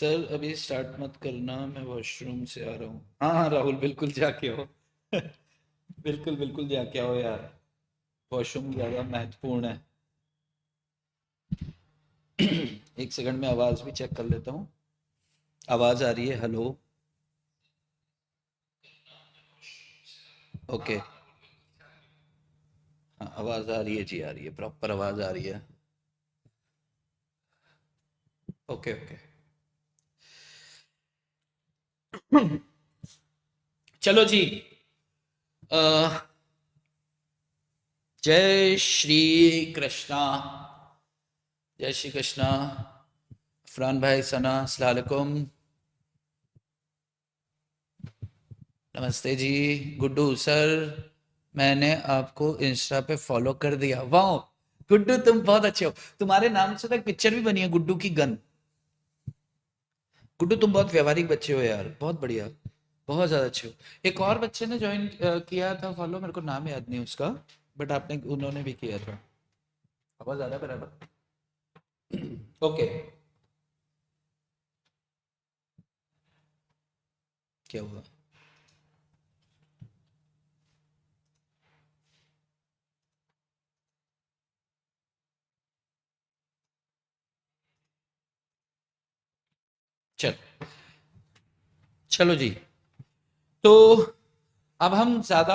Sir अभी start मत करना, मैं वॉशरूम से आ रहा हूँ। हाँ हाँ राहुल, बिल्कुल जाके आओ। बिल्कुल बिल्कुल जाके आओ यार, वॉशरूम ज़्यादा महत्वपूर्ण है। एक सेकंड में आवाज़ भी चेक कर लेता हूँ। आवाज़ आ रही है? हेलो। ओके। हाँ आवाज़ आ रही है जी, आ रही है, प्रॉपर आवाज़ आ रही है। Okay okay. चलो जी। अ, जय श्री कृष्णा। जय श्री कृष्णा। फरहान भाई, सना, अस्सलाम वालेकुम। नमस्ते जी। गुड्डू सर, मैंने आपको इंस्टा पे फॉलो कर दिया। वाह गुड्डू, तुम बहुत अच्छे हो। तुम्हारे नाम से तो एक पिक्चर भी बनी है, गुड्डू की गन। गुड्डू तुम बहुत व्यवहारिक बच्चे हो यार, बहुत बढ़िया। बहुत ज्यादा अच्छे हो। एक और बच्चे ने ज्वाइन किया था फॉलो, मेरे को नाम याद नहीं उसका, बट आपने उन्होंने भी किया था। आवाज आ रहा है बराबर? ओके। क्या हुआ? चल, चलो जी। तो अब हम ज्यादा,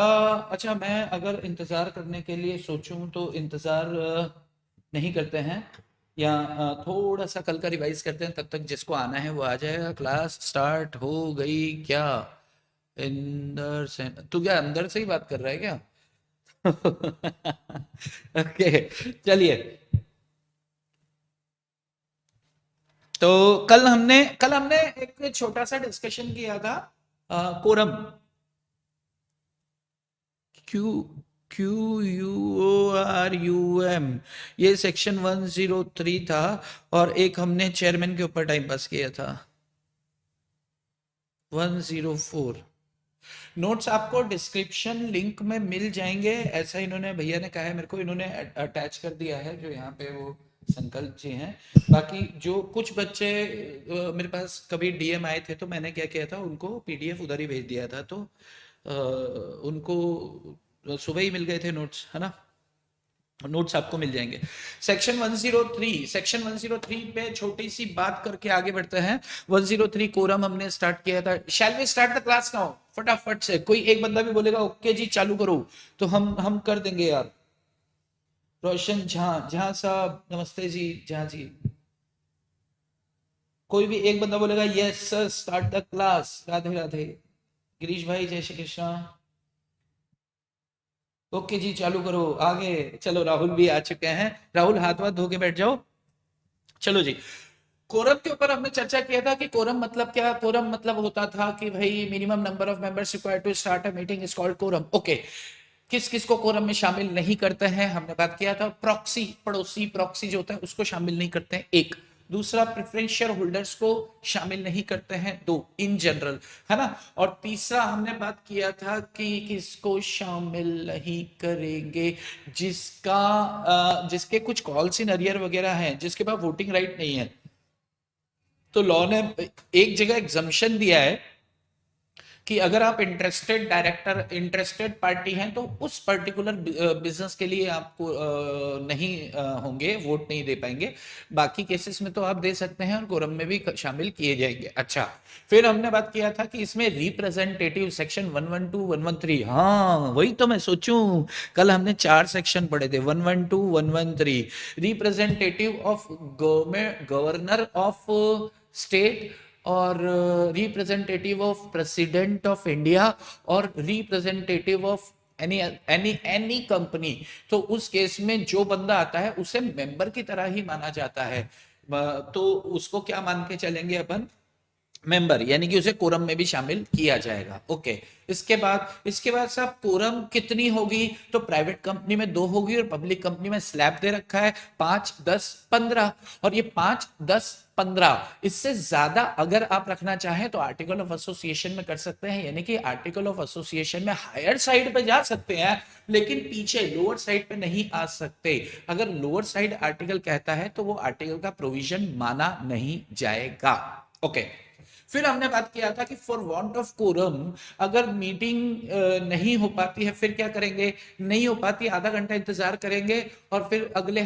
अच्छा मैं अगर इंतजार करने के लिए सोचूं तो इंतजार नहीं करते हैं, या थोड़ा सा कल का रिवाइज करते हैं, तब तक जिसको आना है वो आ जाएगा। क्लास स्टार्ट हो गई क्या? इंदर से तू क्या अंदर से ही बात कर रहा है क्या? ओके, चलिए। तो कल हमने एक छोटा सा डिस्कशन किया था, quorum. Q Q U O R U M, ये सेक्शन 103 था। और एक हमने चेयरमैन के ऊपर टाइम पास किया था, 104। नोट्स आपको डिस्क्रिप्शन लिंक में मिल जाएंगे, ऐसा इन्होंने, भैया ने कहा है मेरे को, इन्होंने अटैच कर दिया है जो यहाँ पे वो संकल्प जी हैं। बाकी जो कुछ बच्चे मेरे पास कभी डीएम आए थे, तो मैंने क्या किया था, उनको पीडीएफ उधर ही भेज दिया था, तो उनको सुबह ही मिल गए थे नोट्स, है ना। नोट्स आपको मिल जाएंगे। सेक्शन 103 पे छोटी सी बात करके आगे बढ़ते हैं। 103 कोरम हमने स्टार्ट किया था। Shall we start the class now? फटाफट से कोई एक बंदा भी बोलेगा ओके जी चालू करो, तो हम कर देंगे यार। रोशन झा, झा साहब नमस्ते जी, झा जी। कोई भी एक बंदा बोलेगा yes sir start the class. Radhe Radhe. Girish भाई जय श्री कृष्णा। ओके जी चालू करो आगे। चलो राहुल भी आ चुके हैं। राहुल हाथ वाथ धो के बैठ जाओ। चलो जी। कोरम के ऊपर हमने चर्चा किया था कि कोरम मतलब क्या। कोरम मतलब होता था कि भाई minimum number of members required to start a meeting is called quorum. Okay. किस किस को कोरम में शामिल नहीं करते हैं, हमने बात किया था। प्रॉक्सी, पड़ोसी प्रॉक्सी जो होता है उसको शामिल नहीं करते हैं, एक। दूसरा, प्रेफरेंस शेयर होल्डर्स को शामिल नहीं करते हैं, दो, इन जनरल, है ना। और तीसरा हमने बात किया था कि किसको शामिल नहीं करेंगे, जिसके कुछ कॉल्स इन अरियर वगैरह हैं, जिसके पास वोटिंग राइट नहीं है। तो लॉ ने एक जगह एग्जम्पशन दिया है कि अगर आप इंटरेस्टेड डायरेक्टर, इंटरेस्टेड पार्टी हैं, तो उस पर्टिकुलर बिजनेस के लिए आपको नहीं होंगे, वोट नहीं दे पाएंगे। बाकी केसेस में तो आप दे सकते हैं और कोरम में भी शामिल किए जाएंगे। अच्छा, फिर हमने बात किया था कि इसमें रिप्रेजेंटेटिव, सेक्शन 112 113, हाँ वही तो मैं सोचूं। कल हमने 4 सेक्शन पढ़े थे, 112 113। Representative of government, governor of state, और representative of president of India, और रिप्रेजेंटेटिव ऑफ एनी कंपनी। तो उस केस में जो बंदा आता है उसे मेंबर की तरह ही माना जाता है। तो उसको क्या मान के चलेंगे अपन, मेंबर, यानी कि उसे कोरम में भी शामिल किया जाएगा। ओके। इसके बाद साहब कोरम कितनी होगी, तो प्राइवेट कंपनी में 2 होगी और पब्लिक कंपनी में स्लैब दे रखा है 5 10 15। और ये 5 10 15, इससे ज्यादा अगर आप रखना चाहें तो आर्टिकल ऑफ एसोसिएशन में कर सकते हैं, यानी कि आर्टिकल ऑफ एसोसिएशन में हायर साइड पे जा सकते हैं, लेकिन पीछे लोअर साइड पे नहीं आ सकते। अगर लोअर साइड आर्टिकल कहता है तो वो आर्टिकल का प्रोविजन माना नहीं जाएगा। ओके। फिर हमने बात किया था कि फॉर वांट ऑफ कोरम अगर मीटिंग नहीं हो पाती है फिर क्या करेंगे, नहीं हो पाती आधा घंटा इंतजार करेंगे और फिर अगले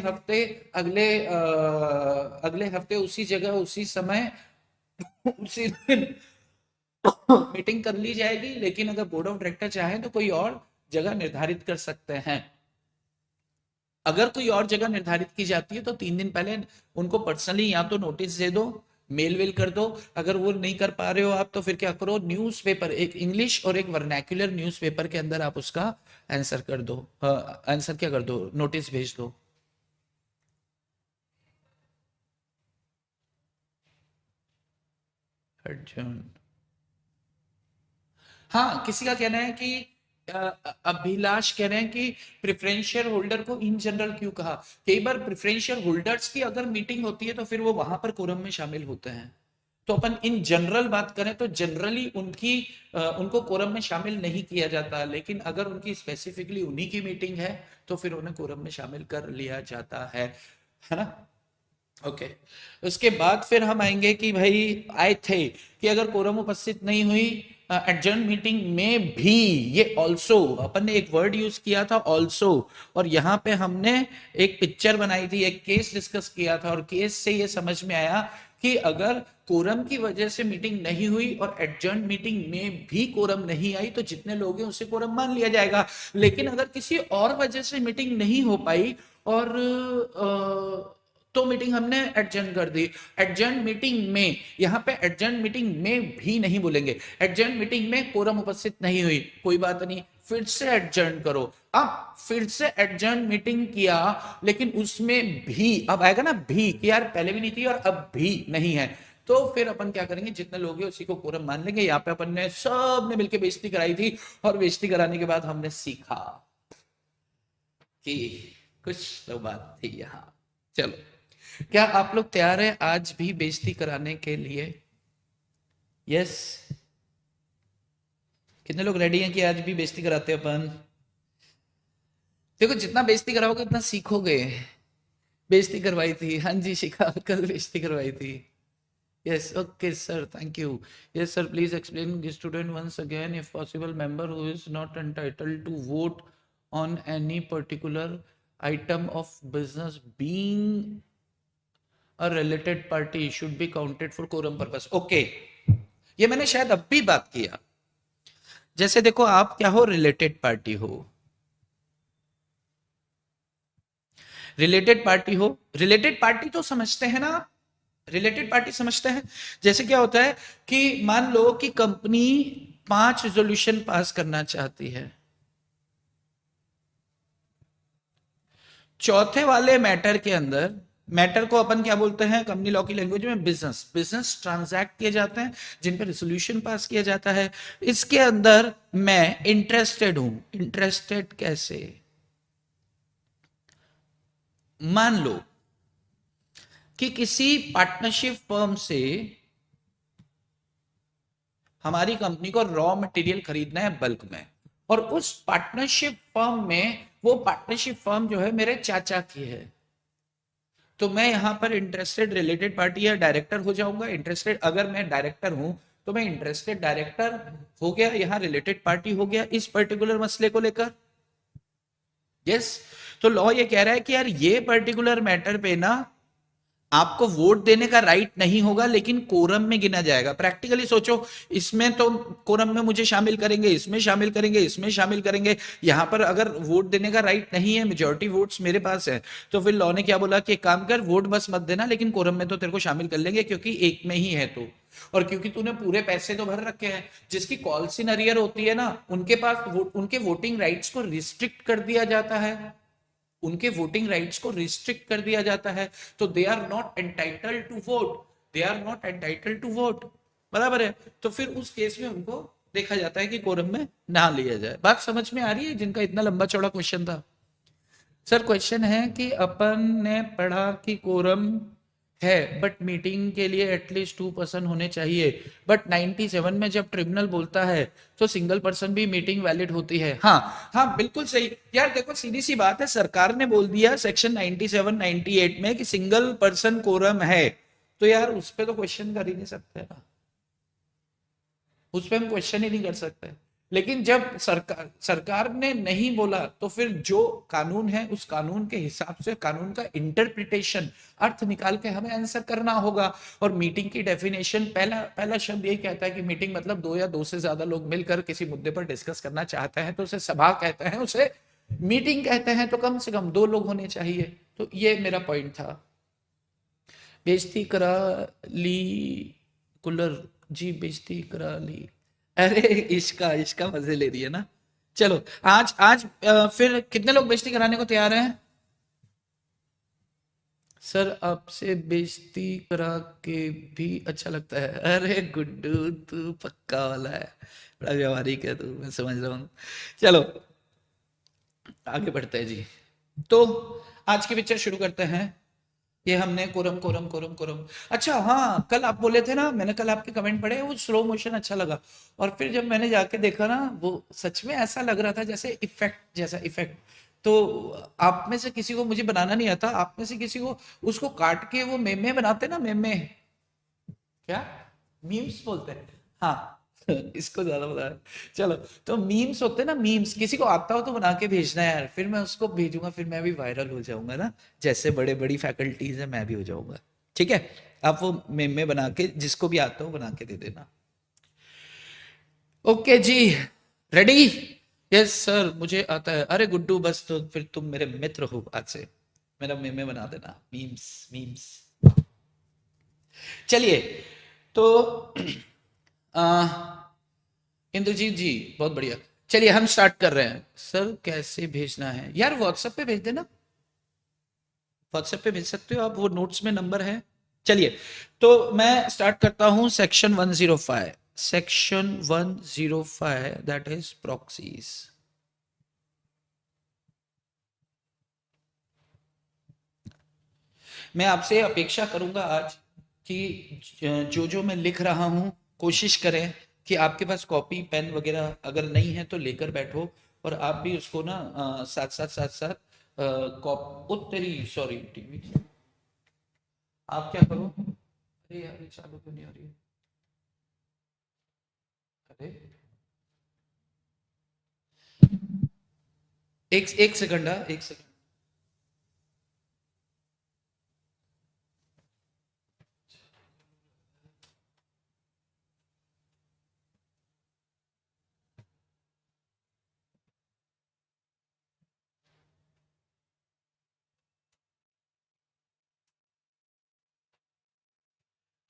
हफ्ते उसी जगह उसी समय उसी दिन मीटिंग कर ली जाएगी। लेकिन अगर बोर्ड ऑफ डायरेक्टर चाहे तो कोई और जगह निर्धारित कर सकते हैं। अगर कोई और जगह निर्धारित की जाती है तो 3 दिन पहले उनको पर्सनली या तो नोटिस दे दो, मेल वेल कर दो। अगर वो नहीं कर पा रहे हो आप तो फिर क्या करो, न्यूज़पेपर, एक इंग्लिश और एक वर्नैक्युलर न्यूज़पेपर के अंदर आप उसका आंसर कर दो, आंसर क्या कर दो, नोटिस भेज दो। अर्जुन, हाँ किसी का कहना है कि अभिलाष कह रहे हैं कि प्रेफरेंशियल होल्डर को इन जनरल क्यों कहा। कई बार प्रेफरेंशियल होल्डर्स की अगर मीटिंग होती है तो फिर वो वहां पर कोरम में शामिल होते हैं। तो अपन इन जनरल बात करें तो जनरली उनको कोरम में शामिल नहीं किया जाता, लेकिन अगर उनकी स्पेसिफिकली उन्हीं की मीटिंग है तो फिर उन्हें कोरम में शामिल कर लिया जाता है ना। ओके। उसके बाद फिर हम आएंगे कि भाई आए थे कि अगर कोरम उपस्थित नहीं हुई एडजर्न मीटिंग में भी, ये ऑल्सो अपन ने एक वर्ड यूज किया था ऑल्सो, और यहाँ पे हमने एक पिक्चर बनाई थी, एक केस डिस्कस किया था और केस से ये समझ में आया कि अगर कोरम की वजह से मीटिंग नहीं हुई और एडजर्न मीटिंग में भी कोरम नहीं आई तो जितने लोग हैं उसे कोरम मान लिया जाएगा। लेकिन अगर किसी और वजह से मीटिंग नहीं हो पाई और तो मीटिंग हमने एडजर्न कर दी। एडजर्न मीटिंग में, यहाँ पे एडजर्न मीटिंग में भी नहीं बोलेंगे, एडजर्न मीटिंग में कोरम उपस्थित नहीं हुई, कोई बात नहीं, फिर से एडजर्न करो। अब फिर से एडजर्न मीटिंग किया लेकिन उसमें भी अब आएगा ना भी कि यार पहले भी नहीं थी और अब भी नहीं है, तो फिर अपन क्या करेंगे, जितने लोग हैं उसी को कोरम मान लेंगे। यहाँ पे अपन ने सब ने मिलकर बेइज्जती कराई थी और बेइज्जती कराने के बाद हमने सीखा कि कुछ तो बात थी यहाँ। चलो, क्या आप लोग तैयार हैं आज भी बेइज्जती कराने के लिए? यस, कितने लोग रेडी हैं कि आज भी बेइज्जती कराते हैं अपन? देखो जितना बेइज्जती कराओगे उतना सीखोगे। बेइज्जती करवाई थी, हाँ जी शिखा, कल बेइज्जती करवाई थी। Yes, okay sir, thank you. Yes sir, please explain student once again if possible member who is not entitled to vote on any particular item of business being a related party should be counted for quorum purpose। Okay, ये मैंने शायद अब भी बात किया। जैसे देखो आप क्या हो, रिलेटेड पार्टी हो, रिलेटेड पार्टी हो, रिलेटेड पार्टी तो समझते हैं ना, रिलेटेड पार्टी समझते हैं। जैसे क्या होता है कि मान लो कि कंपनी 5 रेजोल्यूशन पास करना चाहती है, चौथे वाले मैटर के अंदर, मैटर को अपन क्या बोलते हैं कंपनी लॉ की लैंग्वेज में, बिजनेस ट्रांजैक्ट किए जाते हैं जिन पर रेजोल्यूशन पास किया जाता है। इसके अंदर मैं इंटरेस्टेड हूं, इंटरेस्टेड कैसे, मान लो कि किसी पार्टनरशिप फर्म से हमारी कंपनी को रॉ मटेरियल खरीदना है बल्क में, और उस पार्टनरशिप फर्म में वो पार्टनरशिप फर्म जो है मेरे चाचा की है, तो मैं यहां पर इंटरेस्टेड रिलेटेड पार्टी या डायरेक्टर हो जाऊंगा। इंटरेस्टेड अगर मैं डायरेक्टर हूं तो मैं इंटरेस्टेड डायरेक्टर हो गया, यहां रिलेटेड पार्टी हो गया इस पर्टिकुलर मसले को लेकर। यस, तो लॉ ये कह रहा है कि यार ये पर्टिकुलर मैटर पे ना आपको वोट देने का राइट नहीं होगा लेकिन कोरम में गिना जाएगा। प्रैक्टिकली सोचो, इसमें तो कोरम में मुझे शामिल करेंगे, इसमें शामिल करेंगे, इसमें शामिल करेंगे, यहां पर अगर वोट देने का राइट नहीं है, मेजॉरिटी वोट्स मेरे पास है, तो फिर लॉ ने क्या बोला कि एक काम कर, वोट बस मत देना लेकिन कोरम में तो तेरे को शामिल कर लेंगे क्योंकि एक में ही है तो, और क्योंकि तूने पूरे पैसे तो भर रखे हैं। जिसकी कॉल्स इन अरियर होती है ना, उनके पास उनके वोटिंग राइट्स को रिस्ट्रिक्ट कर दिया जाता है, उनके वोटिंग राइट्स को रिस्ट्रिक्ट कर दिया जाता है, तो they are not entitled to vote, they are not entitled to vote, बराबर है। तो फिर उस केस में उनको देखा जाता है कि कोरम में ना लिया जाए। बात समझ में आ रही है जिनका इतना लंबा चौड़ा क्वेश्चन था? सर क्वेश्चन है कि अपन ने पढ़ा कि कोरम है बट मीटिंग के लिए एटलीस्ट 2 पर्सन होने चाहिए, बट 97 में जब ट्रिब्यूनल बोलता है तो सिंगल पर्सन भी मीटिंग वैलिड होती है। हाँ हाँ बिल्कुल सही यार, देखो सीधी सी बात है, सरकार ने बोल दिया सेक्शन 97 98 में कि सिंगल पर्सन कोरम है, तो यार उस पर तो क्वेश्चन कर ही नहीं सकते ना, उस पर हम क्वेश्चन ही नहीं कर सकते। लेकिन जब सरकार ने नहीं बोला तो फिर जो कानून है उस कानून के हिसाब से कानून का इंटरप्रिटेशन अर्थ निकाल के हमें आंसर करना होगा। और मीटिंग की डेफिनेशन पहला पहला शब्द यही कहता है कि मीटिंग मतलब दो या दो से ज्यादा लोग मिलकर किसी मुद्दे पर डिस्कस करना चाहते हैं तो उसे सभा कहते हैं, उसे मीटिंग कहते हैं, तो कम से कम दो लोग होने चाहिए। तो ये मेरा पॉइंट था। बेइज्जती करा ली कुलर जी, बेइज्जती करा ली। अरे इसका इसका मजे ले रही है ना। चलो आज आज फिर कितने लोग बेइज्जती कराने को तैयार हैं? सर आपसे बेइज्जती करा के भी अच्छा लगता है। अरे गुड्डू तू पक्का वाला है, बड़ा व्यवहारिक है तू, मैं समझ रहा हूँ। चलो आगे बढ़ते हैं जी। तो आज की पिक्चर शुरू करते हैं। ये हमने कोरम कोरम कोरम कोरम। अच्छा हाँ, कल आप बोले थे ना, मैंने कल आपके कमेंट पढ़े, वो स्लो मोशन अच्छा लगा। और फिर जब मैंने जाके देखा ना, वो सच में ऐसा लग रहा था जैसे इफेक्ट जैसा इफेक्ट। तो आप में से किसी को, मुझे बनाना नहीं आता, आप में से किसी को उसको काट के वो मेमे बनाते ना, मेमे क्या मीम्स बोलते हैं, हाँ इसको ज्यादा पता है। चलो, तो मीम्स होते हैं ना, मीम्स किसी को आता हो तो बना के भेजना यार, फिर मैं उसको भेजूंगा, फिर मैं भी वायरल हो जाऊंगा ना, जैसे बड़े बड़ी फैकल्टीज है मैं भी हो जाऊंगा। ठीक है, आप वो मेमे बना के जिसको भी आता हो बना के दे देना। ओके जी, रेडी? यस सर मुझे आता है। अरे गुड्डू बस, तो फिर तुम मेरे मित्र हो, आज से मेरा मेमे बना देना, मीम्स मीम्स। चलिए तो इंद्रजीत जी बहुत बढ़िया। चलिए हम स्टार्ट कर रहे हैं। सर कैसे भेजना है यार? व्हाट्सएप पे भेज देना, व्हाट्सएप पे भेज सकते हो आप, वो नोट्स में नंबर है। चलिए तो मैं स्टार्ट करता हूं section 105। Section 105 that is proxies. मैं आपसे अपेक्षा करूंगा आज कि जो जो मैं लिख रहा हूं कोशिश करें कि आपके पास कॉपी पेन वगैरह अगर नहीं है तो लेकर बैठो, और आप भी उसको ना साथ साथ साथ साथ कॉप उत्तरी सॉरी टीवी आप क्या करो। अरे यार ये चालू क्यों नहीं हो रही है? अरे एक एक सेकंड, एक सेकंड।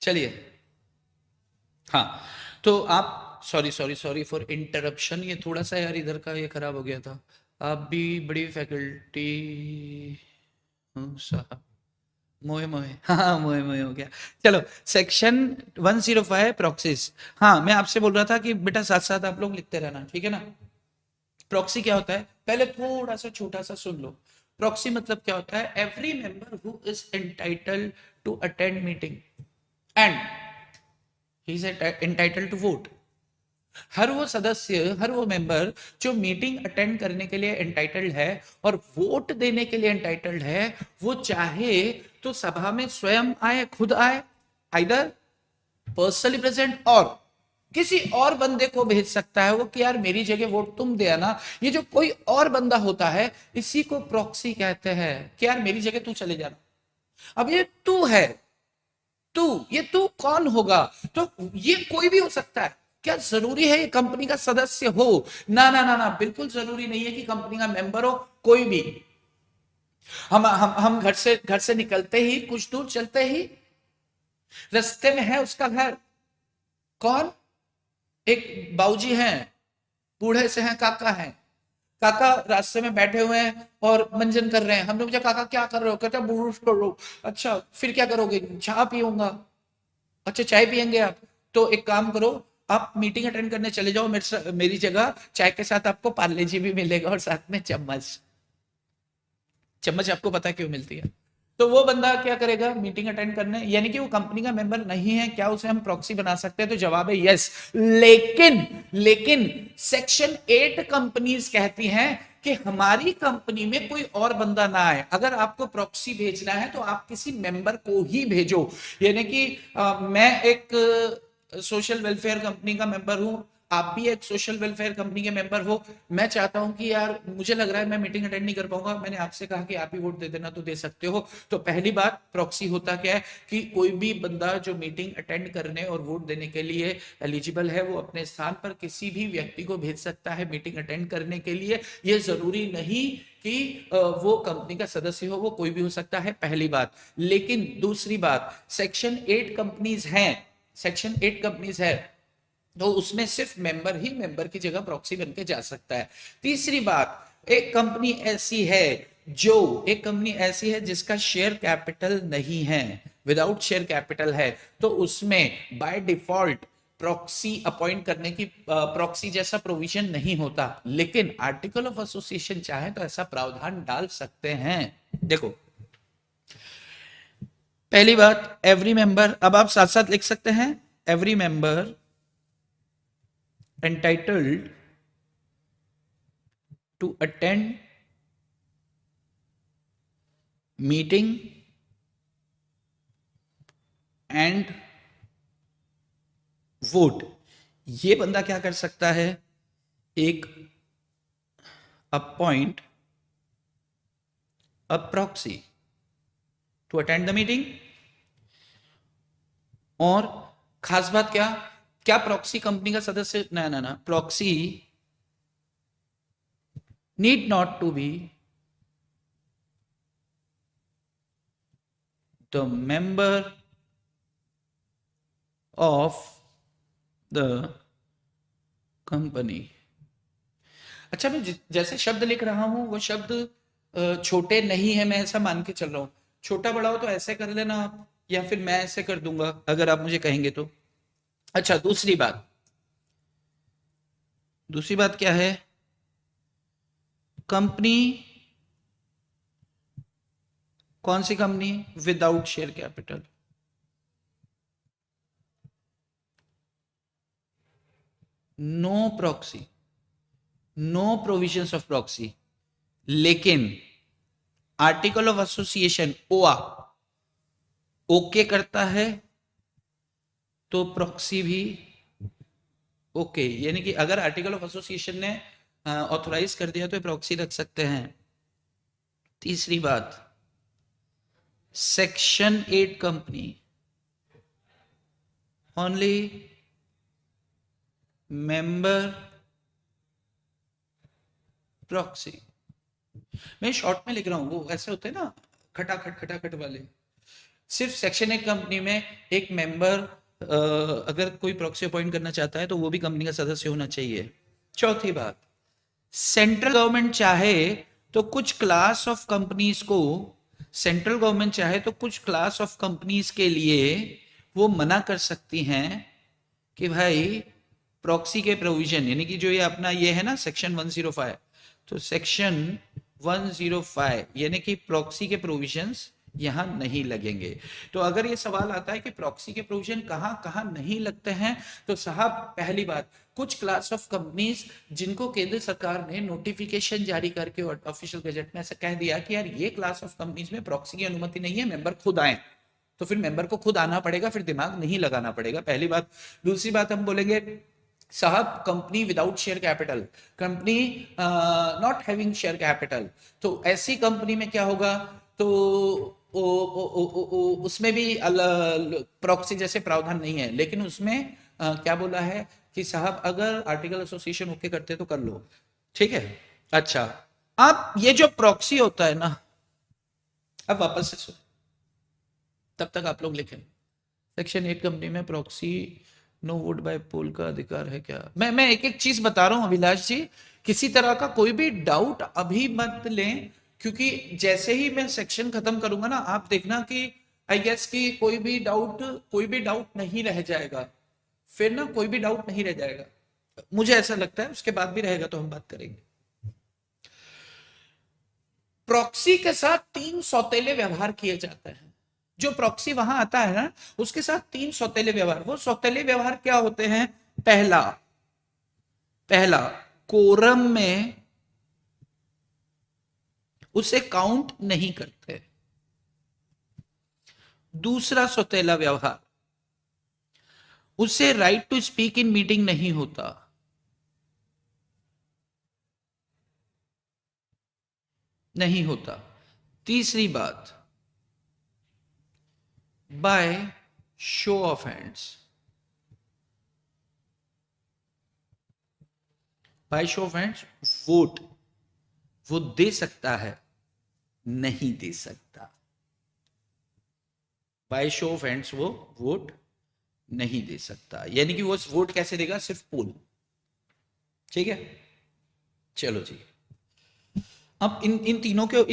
चलिए हाँ, तो आप sorry sorry sorry for interruption, ये थोड़ा सा यार इधर का ये खराब हो गया था। आप भी बड़ी फैकल्टी साहब, मोहे मोहे हाँ मोहे मोहे हो गया। चलो सेक्शन 105 प्रॉक्सीज। हाँ मैं आपसे बोल रहा था कि बेटा साथ साथ आप लोग लिखते रहना, ठीक है ना। प्रॉक्सी क्या होता है, पहले थोड़ा सा छोटा सा सुन लो। प्रॉक्सी मतलब क्या होता है, every member who is entitled to attend meeting and he is entitled to vote. हर वो सदस्य, हर वो मेंबर जो मीटिंग अटेंड करने के लिए एंटाइटल्ड है और वोट देने के लिए एंटाइटल्ड है, वो चाहे तो सभा में स्वयं आए, खुद आए, आइदर पर्सनली प्रेजेंट, और किसी और बंदे को भेज सकता है वो कि यार मेरी जगह वोट तुम दे आना। ये जो कोई और बंदा होता है इसी को प्रॉक्सी कहते हैं कि यार मेरी जगह तू चले जाना। अब ये तू है, तू, ये तू कौन होगा? तो ये कोई भी हो सकता है। क्या जरूरी है ये कंपनी का सदस्य हो? ना ना ना ना, बिल्कुल जरूरी नहीं है कि कंपनी का मेंबर हो, कोई भी। हम घर से निकलते ही कुछ दूर चलते ही रास्ते में है उसका घर। कौन? एक बाबूजी हैं, बूढ़े से हैं, काका हैं। काका रास्ते में बैठे हुए हैं और मंजन कर रहे हैं। हमने पूछा काका क्या कर रहे हो? कहते ब्रश कर रहा हूं। अच्छा फिर क्या करोगे? चाय पीऊंगा। अच्छा चाय पियेंगे आप, तो एक काम करो, आप मीटिंग अटेंड करने चले जाओ, मेरी जगह चाय के साथ आपको पार्ले जी भी मिलेगा और साथ में चम्मच। चम्मच आपको पता क्यों मिलती है? तो वो बंदा क्या करेगा मीटिंग अटेंड करने, यानी कि वो कंपनी का मेंबर नहीं है, क्या उसे हम प्रॉक्सी बना सकते हैं? तो जवाब है यस। लेकिन लेकिन सेक्शन 8 कंपनीज कहती हैं कि हमारी कंपनी में कोई और बंदा ना आए। अगर आपको प्रॉक्सी भेजना है तो आप किसी मेंबर को ही भेजो। यानी कि मैं एक सोशल वेलफेयर कंपनी का मेंबर हूं, आप भी एक सोशल वेलफेयर कंपनी के मेंबर हो। मैं चाहता हूं कि यार मुझे लग रहा है मैं मीटिंग अटेंड नहीं कर पाऊंगा, मैंने आपसे कहा कि आप ही वोट दे देना, तो दे सकते हो। तो पहली बात, प्रॉक्सी होता क्या है कि कोई भी बंदा जो मीटिंग अटेंड करने और वोट देने के लिए एलिजिबल है, वो अपने स्थान पर किसी भी व्यक्ति को भेज सकता है मीटिंग अटेंड करने के लिए। ये जरूरी नहीं कि वो कंपनी का सदस्य हो, वो कोई भी हो सकता है, पहली बात। लेकिन दूसरी बात, सेक्शन 8 कंपनीज हैं, सेक्शन 8 कंपनीज है, तो उसमें सिर्फ मेंबर ही मेंबर की जगह प्रॉक्सी बन के जा सकता है। तीसरी बात, एक कंपनी ऐसी है जिसका शेयर कैपिटल नहीं है, विदाउट शेयर कैपिटल है, तो उसमें बाय डिफॉल्ट प्रॉक्सी अपॉइंट करने की प्रॉक्सी जैसा प्रोविजन नहीं होता। लेकिन आर्टिकल ऑफ एसोसिएशन चाहे तो ऐसा प्रावधान डाल सकते हैं। देखो, पहली बात, एवरी मेंबर, अब आप साथ साथ लिख सकते हैं, every member entitled to attend meeting and vote। ये बंदा क्या कर सकता है, एक appoint a proxy to attend the meeting. और खास बात क्या, क्या प्रॉक्सी कंपनी का सदस्य, ना ना ना, proxy need not to be the member of the company. अच्छा, मैं जैसे शब्द लिख रहा हूं वो शब्द छोटे नहीं है, मैं ऐसा मान के चल रहा हूं। छोटा बड़ा हो तो ऐसे कर लेना आप, या फिर मैं ऐसे कर दूंगा अगर आप मुझे कहेंगे तो। अच्छा, दूसरी बात क्या है, कंपनी, कौन सी company, without share capital. No proxy, no provisions of proxy. लेकिन आर्टिकल ऑफ एसोसिएशन ओआ ओके करता है तो प्रॉक्सी भी ओके। यानी कि अगर आर्टिकल ऑफ एसोसिएशन ने ऑथोराइज कर दिया तो प्रॉक्सी रख सकते हैं। तीसरी बात, section 8 company only member proxy. मैं शॉर्ट में लिख रहा हूं, वो ऐसे होते हैं ना खटाखट वाले। सिर्फ सेक्शन 8 कंपनी में एक मेंबर अगर कोई प्रॉक्सी अपॉइंट करना चाहता है तो वो भी कंपनी का सदस्य होना चाहिए। चौथी बात, सेंट्रल गवर्नमेंट चाहे तो कुछ क्लास ऑफ कंपनीज को, सेंट्रल गवर्नमेंट चाहे तो कुछ क्लास ऑफ कंपनीज के लिए वो मना कर सकती हैं कि भाई प्रॉक्सी के प्रोविजन, यानी कि जो ये अपना ये है ना सेक्शन 105, तो सेक्शन 105 यानी कि प्रॉक्सी के प्रोविजंस यहां नहीं लगेंगे। तो अगर ये सवाल आता है कि प्रॉक्सी के प्रोविजन कहां कहां नहीं लगते हैं, तो साहब पहली बात, कुछ क्लास ऑफ कंपनीज जिनको केंद्र सरकार ने नोटिफिकेशन जारी करके ऑफिशियल गजट में ऐसा कह दिया कि यार ये क्लास ऑफ कंपनीज में प्रॉक्सी की अनुमति नहीं है, मेंबर खुद आए, तो फिर मेंबर को खुद आना पड़ेगा, फिर दिमाग नहीं लगाना पड़ेगा, पहली बात। दूसरी बात हम बोलेंगे, साहब company without share capital, company not having share capital, तो ऐसी कंपनी में क्या होगा, तो उसमें भी प्रॉक्सी जैसे प्रावधान नहीं है। लेकिन उसमें क्या बोला है कि साहब अगर आर्टिकल एसोसिएशन ओके करते तो कर लो, ठीक है। अच्छा, अब ये जो प्रॉक्सी होता है ना, अब वापस से सुन, तब तक आप लोग लिखें, सेक्शन 8 कंपनी में प्रॉक्सी नो वोट बाय पोल का अधिकार है क्या। मैं एक एक चीज बता रहा हूं अभिलाष जी, किसी तरह का कोई भी डाउट अभी मत लें, क्योंकि जैसे ही मैं सेक्शन खत्म करूंगा ना, आप देखना कि आई गेस कि कोई भी डाउट नहीं रह जाएगा, फिर ना कोई भी डाउट नहीं रह जाएगा, मुझे ऐसा लगता है। उसके बाद भी रहेगा तो हम बात करेंगे। प्रॉक्सी के साथ 3 सौतेले व्यवहार किए जाते हैं। जो प्रॉक्सी वहां आता है ना, उसके साथ 3 सौतेले व्यवहार, वो सौतेले व्यवहार क्या होते हैं, पहला कोरम में उसे काउंट नहीं करते। दूसरा सौतेला व्यवहार, उसे right to speak in meeting नहीं होता। नहीं होता। तीसरी बात, by show of hands. By show of hands vote वो दे सकता है, नहीं दे सकता। बाय शो ऑफ हैंड्स वो वोट नहीं दे सकता, यानी कि वो वोट कैसे देगा, सिर्फ पोल। ठीक है, चलो जी। अब इन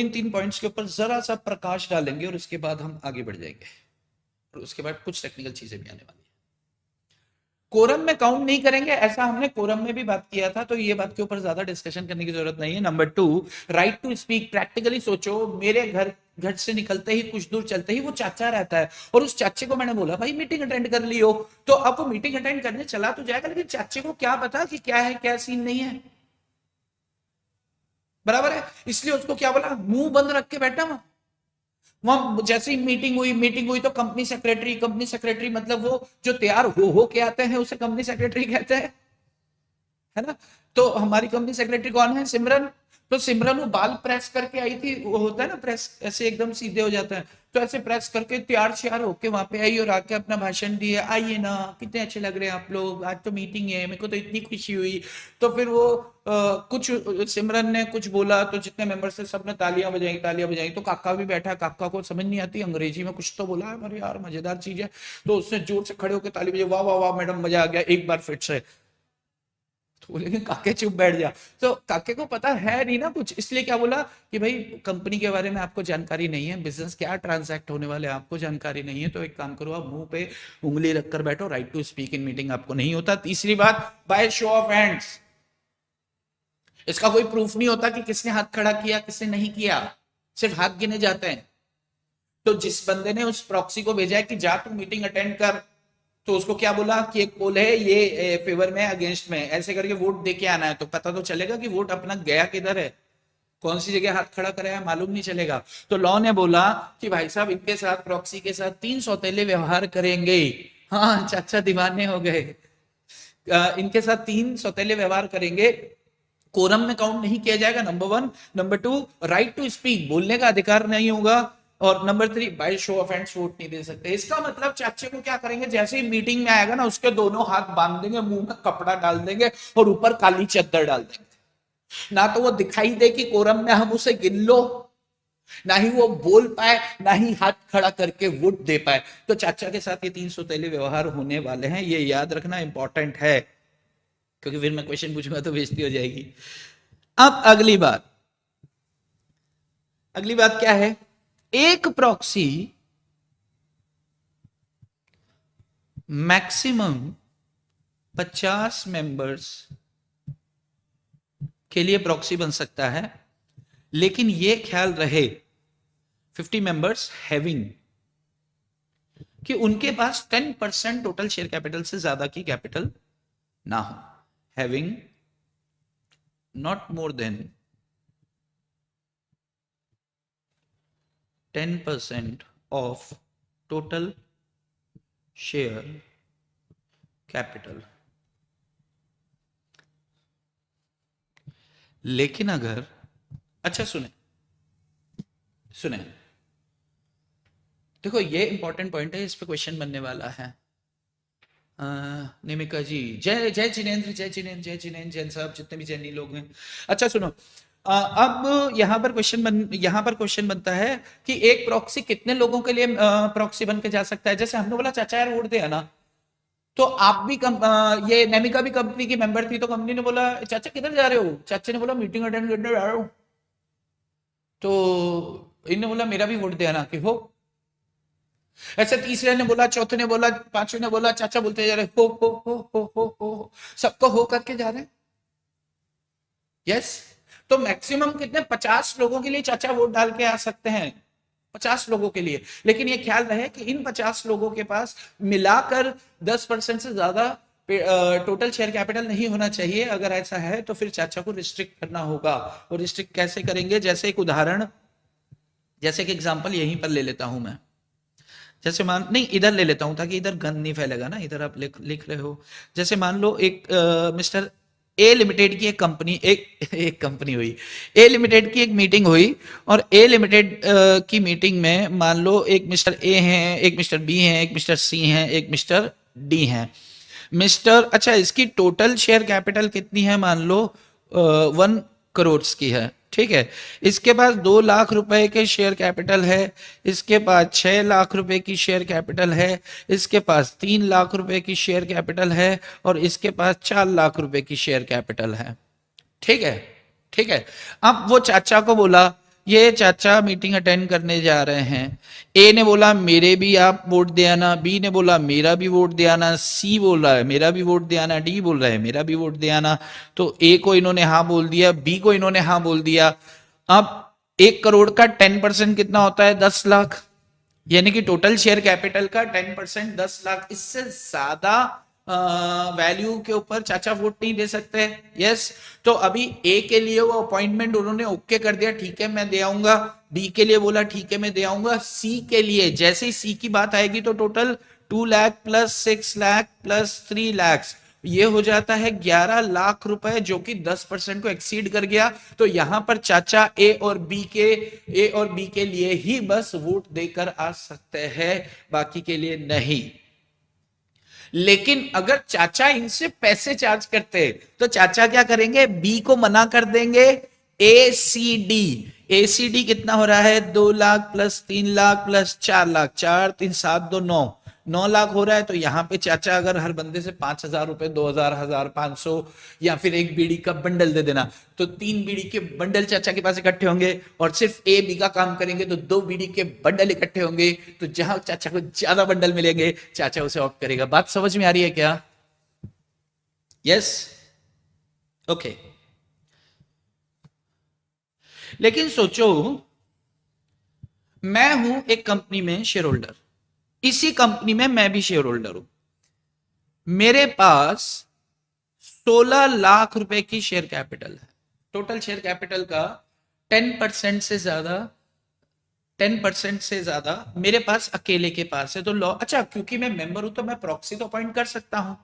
तीन पॉइंट्स के ऊपर जरा सा प्रकाश डालेंगे और उसके बाद हम आगे बढ़ जाएंगे, और उसके बाद कुछ टेक्निकल चीजें भी आने वाली है। कोरम में काउंट नहीं करेंगे, ऐसा हमने कोरम में भी बात किया था, तो ये बात के ऊपर ज्यादा डिस्कशन करने की जरूरत नहीं है। Number 2, right to speak. Practically सोचो, मेरे घर से निकलते ही कुछ दूर चलते ही वो चाचा रहता है, और उस चाचे को मैंने बोला भाई मीटिंग अटेंड कर लियो, तो अब वो मीटिंग अटेंड करने चला तो जाएगा, लेकिन चाचे को क्या पता कि क्या है क्या सीन नहीं है, बराबर है। इसलिए उसको क्या बोला, मुंह बंद रख के बैठा वहां जैसे ही मीटिंग हुई तो कंपनी सेक्रेटरी मतलब वो जो तैयार हो के आते हैं उसे कंपनी सेक्रेटरी कहते हैं, है ना। तो हमारी कंपनी सेक्रेटरी कौन है, सिमरन। तो सिमरन वो बाल प्रेस करके आई थी, वो होता है ना प्रेस, ऐसे एकदम सीधे हो जाते हैं, तो ऐसे प्रेस करके तैयार श्यार होके वहां पे आई और आके अपना भाषण दिया, आइए ना कितने अच्छे लग रहे हैं आप लोग, आज तो मीटिंग है, मेरे को तो इतनी खुशी हुई। तो फिर वो कुछ सिमरन ने कुछ बोला तो जितने मेंबर्स थे सबने तालियां बजाई। तो काका भी बैठा, काका को समझ नहीं आती अंग्रेजी में कुछ तो बोला है, अरे यार मजेदार चीज है, तो उसने जोर से खड़े होकर ताली बजाई, वाह वाह वाह मैडम मजा आ गया, एक बार फिर से। तो बोले काके चुप बैठ जा, तो काके को पता है नहीं ना कुछ, इसलिए क्या बोला कि भाई कंपनी के बारे में आपको जानकारी नहीं है, बिजनेस क्या ट्रांजैक्ट होने वाले आपको जानकारी नहीं है, तो एक काम करो आप मुंह पे उंगली रखकर बैठो, right to speak in meeting आपको नहीं होता। तीसरी बात, बाय शो ऑफ हैंड्स। इसका कोई प्रूफ नहीं होता कि किसने हाथ खड़ा किया किसने नहीं किया, सिर्फ हाथ गिने जाते हैं। तो जिस बंदे ने उस प्रॉक्सी को भेजा है कि जा तू मीटिंग अटेंड कर, तो उसको क्या बोला कि एक पोल है, ये फेवर में अगेंस्ट में, ऐसे करके वोट दे के आना है, तो पता तो चलेगा कि वोट अपना गया किधर है, कौन सी जगह हाथ खड़ा कराया मालूम नहीं चलेगा। तो लॉ ने बोला कि भाई साहब इनके साथ प्रॉक्सी के साथ 3 सौतेले व्यवहार करेंगे। हाँ चाचा दीवाने हो गए, इनके साथ 3 सौतेले व्यवहार करेंगे, कोरम में काउंट नहीं किया जाएगा, number 1। Number 2, right to speak, बोलने का अधिकार नहीं होगा, और number 3, by show of hands vote नहीं दे सकते। इसका मतलब चाचे को क्या करेंगे, जैसे ही मीटिंग में आएगा ना उसके दोनों हाथ बांध देंगे, मुंह में कपड़ा डाल देंगे और ऊपर काली चद्दर डाल देंगे, ना तो वो दिखाई दे कि कोरम में हम उसे गिन लो, ना ही वो बोल पाए, ना ही हाथ खड़ा करके वोट दे पाए। तो चाचा के साथ ये 3 सौतेले व्यवहार होने वाले हैं, ये याद रखना इंपॉर्टेंट है, क्योंकि फिर मैं क्वेश्चन पूछूंगा तो बेइज्जती हो जाएगी। अब अगली बात क्या है, एक प्रॉक्सी मैक्सिमम 50 मेंबर्स के लिए प्रॉक्सी बन सकता है, लेकिन यह ख्याल रहे 50 मेंबर्स हैविंग, कि उनके पास 10% टोटल शेयर कैपिटल से ज्यादा की कैपिटल ना हो। Having not more than 10% of total share capital. लेकिन अगर, अच्छा सुने देखो ये इंपॉर्टेंट पॉइंट है, इस पे क्वेश्चन बनने वाला है। निमिका जी, जय जय जिनेंद्र, जैन साहब, जितने भी जैनी लोग हैं। अच्छा सुनो, अब यहाँ पर क्वेश्चन बनता है कि एक प्रॉक्सी कितने लोगों के लिए प्रॉक्सी बन के जा सकता है। जैसे हमने बोला चाचा यार वोट दे, है ना, तो आप भी ये नैमिका भी कंपनी की मेंबर थी, तो कंपनी ने बोला चाचा किधर जा रहे हो, चाचा ने बोला मीटिंग अटेंड करने जा रहा हूं, तो इन्होंने बोला मेरा भी वोट देना कि हो। ऐसे तीसरे ने बोला, चौथे ने बोला, पांचवें ने बोला, चाचा बोलते जा रहे हो, सबको हो करके जा रहे हैं। यस, तो मैक्सिमम कितने, 50 लोगों के लिए चाचा वोट डाल के आ सकते हैं, 50 लोगों के लिए। लेकिन ये ख्याल रहे कि इन 50 लोगों के पास मिलाकर 10% से ज्यादा टोटल शेयर कैपिटल नहीं होना चाहिए। अगर ऐसा है तो फिर चाचा को रिस्ट्रिक्ट करना होगा। और रिस्ट्रिक्ट कैसे करेंगे? जैसे एक उदाहरण, जैसे एक एग्जांपल यहीं पर ले लेता हूं मैं। जैसे मान, नहीं इधर ले लेता हूं ताकि इधर गंद नहीं फैलेगा ना, इधर आप लिख रहे हो। जैसे मान लो एक मिस्टर ए लिमिटेड की एक कंपनी, एक कंपनी हुई, ए लिमिटेड की एक मीटिंग हुई। और ए लिमिटेड की मीटिंग में मान लो एक मिस्टर ए है, एक मिस्टर बी है, एक मिस्टर सी है, एक मिस्टर डी है। मिस्टर, अच्छा इसकी टोटल शेयर कैपिटल कितनी है? मान लो 1 करोड़ की है, ठीक है। इसके पास 2 लाख रुपए के शेयर कैपिटल है, इसके पास 6 लाख रुपए की शेयर कैपिटल है, इसके पास 3 लाख रुपए की शेयर कैपिटल है, और इसके पास 4 लाख रुपए की शेयर कैपिटल है, ठीक है। ठीक है। अब वो चाचा को बोला, ये चाचा मीटिंग अटेंड करने जा रहे हैं। ए ने बोला मेरे भी आप वोट दे आना, बी ने बोला मेरा भी वोट दे आना, सी बोल रहा है मेरा भी वोट दे आना, डी बोल रहा है मेरा भी वोट दे आना। तो ए को इन्होंने हाँ बोल दिया, बी को इन्होंने हाँ बोल दिया। अब 1 करोड़ का 10% कितना होता है? 10 लाख। यानी कि टोटल शेयर कैपिटल का 10% 10 लाख। इससे ज्यादा वैल्यू के ऊपर चाचा वोट नहीं दे सकते। यस। तो अभी ए के लिए वो अपॉइंटमेंट उन्होंने ओके कर दिया, ठीक है मैं दे आऊंगा। डी के लिए बोला ठीक है मैं दे आऊंगा। सी के लिए जैसे ही सी की बात आएगी तो total 2 lakh plus 6 lakh plus 3 lakh, ये हो जाता है 11 लाख रुपए, जो कि 10% को एक्सीड कर गया। तो यहां पर चाचा ए और बी के लिए ही बस वोट देकर आ सकते हैं, बाकी के लिए नहीं। लेकिन अगर चाचा इनसे पैसे चार्ज करते तो चाचा क्या करेंगे? बी को मना कर देंगे। एसीडी कितना हो रहा है? 2 लाख प्लस 3 लाख प्लस 4 लाख, 4 3 7 2 9, 9 लाख हो रहा है। तो यहां पे चाचा अगर हर बंदे से 5,000 रुपए, 2,000, 1,500 या फिर एक बीड़ी का बंडल दे देना, तो 3 बीड़ी के बंडल चाचा के पास इकट्ठे होंगे। और सिर्फ ए बी का काम करेंगे तो 2 बीड़ी के बंडल इकट्ठे होंगे। तो जहां चाचा को ज्यादा बंडल मिलेंगे चाचा उसे ऑप्ट करेगा। बात समझ में आ रही है क्या? यस। ओके। लेकिन सोचो, मैं हूं एक कंपनी में शेयर होल्डर, इसी कंपनी में मैं भी शेयर होल्डर हूं। मेरे पास 16 लाख रुपए की शेयर कैपिटल है। टोटल शेयर कैपिटल का 10% से ज्यादा, 10% से ज्यादा मेरे पास अकेले के पास है। तो लॉ, अच्छा क्योंकि मैं मेंबर हूं तो मैं प्रॉक्सी तो अपॉइंट कर सकता हूं।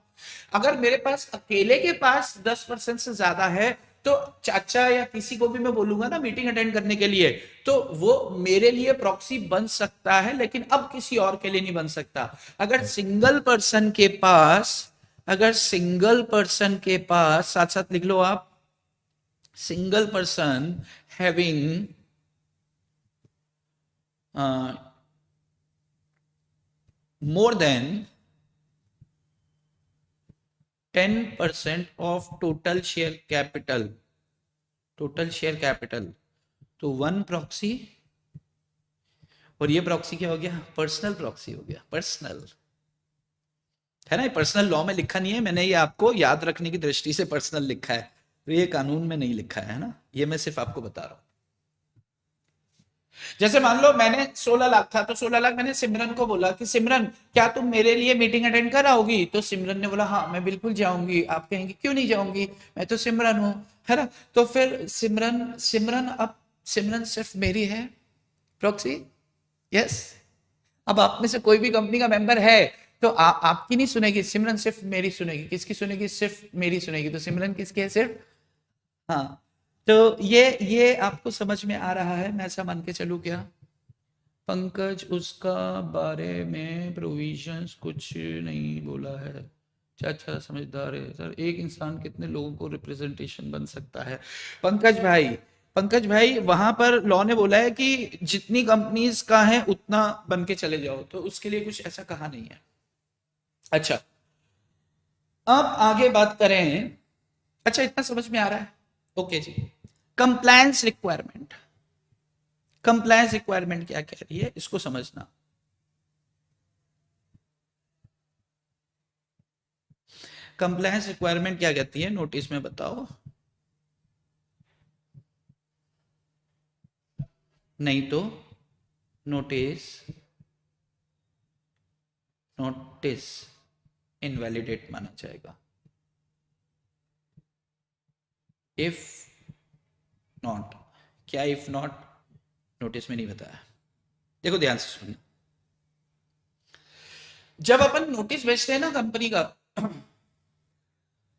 अगर मेरे पास अकेले के पास 10% से ज्यादा है तो चाचा या किसी को भी मैं बोलूंगा ना मीटिंग अटेंड करने के लिए, तो वो मेरे लिए प्रॉक्सी बन सकता है, लेकिन अब किसी और के लिए नहीं बन सकता। अगर सिंगल पर्सन के पास, अगर सिंगल पर्सन के पास, साथ साथ लिख लो आप, single person having more than 10% of total share capital, total share capital, तो 1 प्रॉक्सी। और ये प्रॉक्सी क्या हो गया? पर्सनल प्रॉक्सी हो गया। पर्सनल है ना, पर्सनल लॉ में लिखा नहीं है, मैंने ये आपको याद रखने की दृष्टि से पर्सनल लिखा है, तो ये कानून में नहीं लिखा है ना, ये मैं सिर्फ आपको बता रहा हूं। जैसे मान लो मैंने 16 लाख था, तो 16 लाख मैंने सिमरन को बोला कि सिमरन क्या तुम मेरे लिए मीटिंग अटेंड कर आओगी? तो सिमरन ने बोला हाँ मैं बिल्कुल जाऊंगी। आप कहेंगे क्यों नहीं जाऊंगी, मैं तो सिमरन हूं, है ना। तो फिर सिमरन सिमरन अब सिमरन सिर्फ मेरी है प्रॉक्सी। यस। अब आप में से कोई भी कंपनी का मेंबर है तो आपकी नहीं सुनेगी, सिमरन सिर्फ मेरी सुनेगी। किसकी सुनेगी? सिर्फ मेरी सुनेगी। तो सिमरन किसकी है? सिर्फ, हाँ। तो ये आपको समझ में आ रहा है? मैं ऐसा मान के चलूं क्या? पंकज उसका बारे में प्रोविजंस कुछ नहीं बोला है। अच्छा समझदार है सर, एक इंसान कितने लोगों को रिप्रेजेंटेशन बन सकता है? पंकज भाई, पंकज भाई वहां पर लॉ ने बोला है कि जितनी कंपनीज का है उतना बन के चले जाओ, तो उसके लिए कुछ ऐसा कहा नहीं है। अच्छा, अब आगे बात करें। अच्छा इतना समझ में आ रहा है? ओके जी। कंप्लायंस रिक्वायरमेंट, कंप्लायंस रिक्वायरमेंट क्या कह रही है इसको समझना। कंप्लायंस रिक्वायरमेंट क्या कहती है नोटिस में बताओ? नहीं तो नोटिस, नोटिस इनवैलिडेट माना जाएगा। इफ नॉट, क्या इफ नॉट, नोटिस में नहीं बताया। देखो ध्यान से सुनना, जब अपन नोटिस भेजते हैं ना कंपनी का,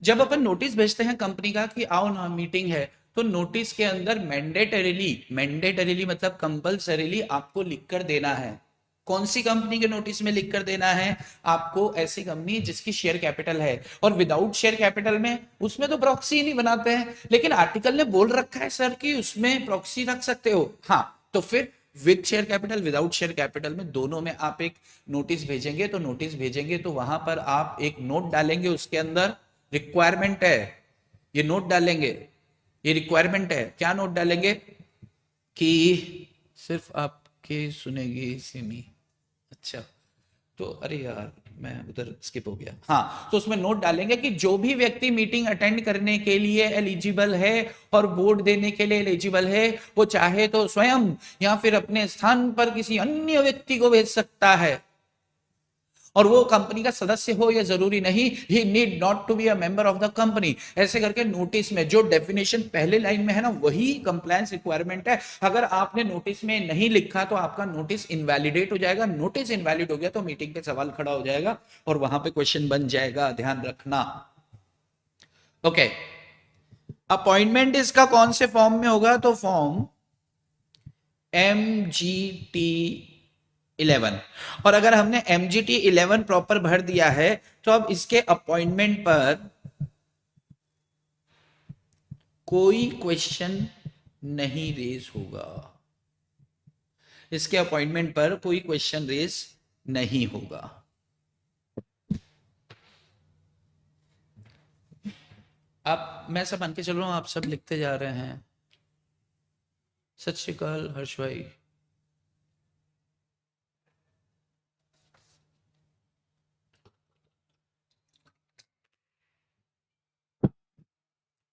जब अपन नोटिस भेजते हैं कंपनी का कि आओ ना मीटिंग है, तो नोटिस के अंदर मैंडेटरीली, मैंडेटरीली मतलब कंपलसरीली आपको लिखकर देना है। कौन सी कंपनी के नोटिस में लिखकर देना है आपको? ऐसी कंपनी जिसकी शेयर कैपिटल है। और विदाउट शेयर कैपिटल में, उसमें तो प्रॉक्सी ही नहीं बनाते हैं, लेकिन आर्टिकल ने बोल रखा है सर कि उसमें प्रॉक्सी रख सकते हो। हाँ, तो फिर with share capital, without share capital में, दोनों में आप एक नोटिस भेजेंगे। तो नोटिस भेजेंगे तो वहां पर आप एक नोट डालेंगे, उसके अंदर रिक्वायरमेंट है, ये नोट डालेंगे, ये रिक्वायरमेंट है। क्या नोट डालेंगे? कि सिर्फ आपके सुनेगी सिमी। अच्छा, तो अरे यार मैं उधर स्किप हो गया। हाँ, तो उसमें नोट डालेंगे कि जो भी व्यक्ति मीटिंग अटेंड करने के लिए एलिजिबल है और वोट देने के लिए एलिजिबल है, वो चाहे तो स्वयं या फिर अपने स्थान पर किसी अन्य व्यक्ति को भेज सकता है, और वो कंपनी का सदस्य हो या जरूरी नहीं, he need not to be a member of the company. ऐसे करके नोटिस में जो डेफिनेशन पहले लाइन में है ना, वही कंप्लायंस रिक्वायरमेंट है। अगर आपने नोटिस में नहीं लिखा तो आपका नोटिस इनवैलिडेट हो जाएगा। नोटिस इनवैलिड हो गया तो मीटिंग पे सवाल खड़ा हो जाएगा और वहां पे क्वेश्चन बन जाएगा, ध्यान रखना। ओके, अपॉइंटमेंट इसका कौन से फॉर्म में होगा? तो फॉर्म MGT 11। और अगर हमने MGT 11 प्रॉपर भर दिया है तो अब इसके अपॉइंटमेंट पर कोई क्वेश्चन नहीं रेज होगा। इसके अपॉइंटमेंट पर कोई क्वेश्चन रेज नहीं होगा। आप, मैं सब मान के चल रहा हूं, आप सब लिखते जा रहे हैं। सत श्री अकाल हर्ष भाई।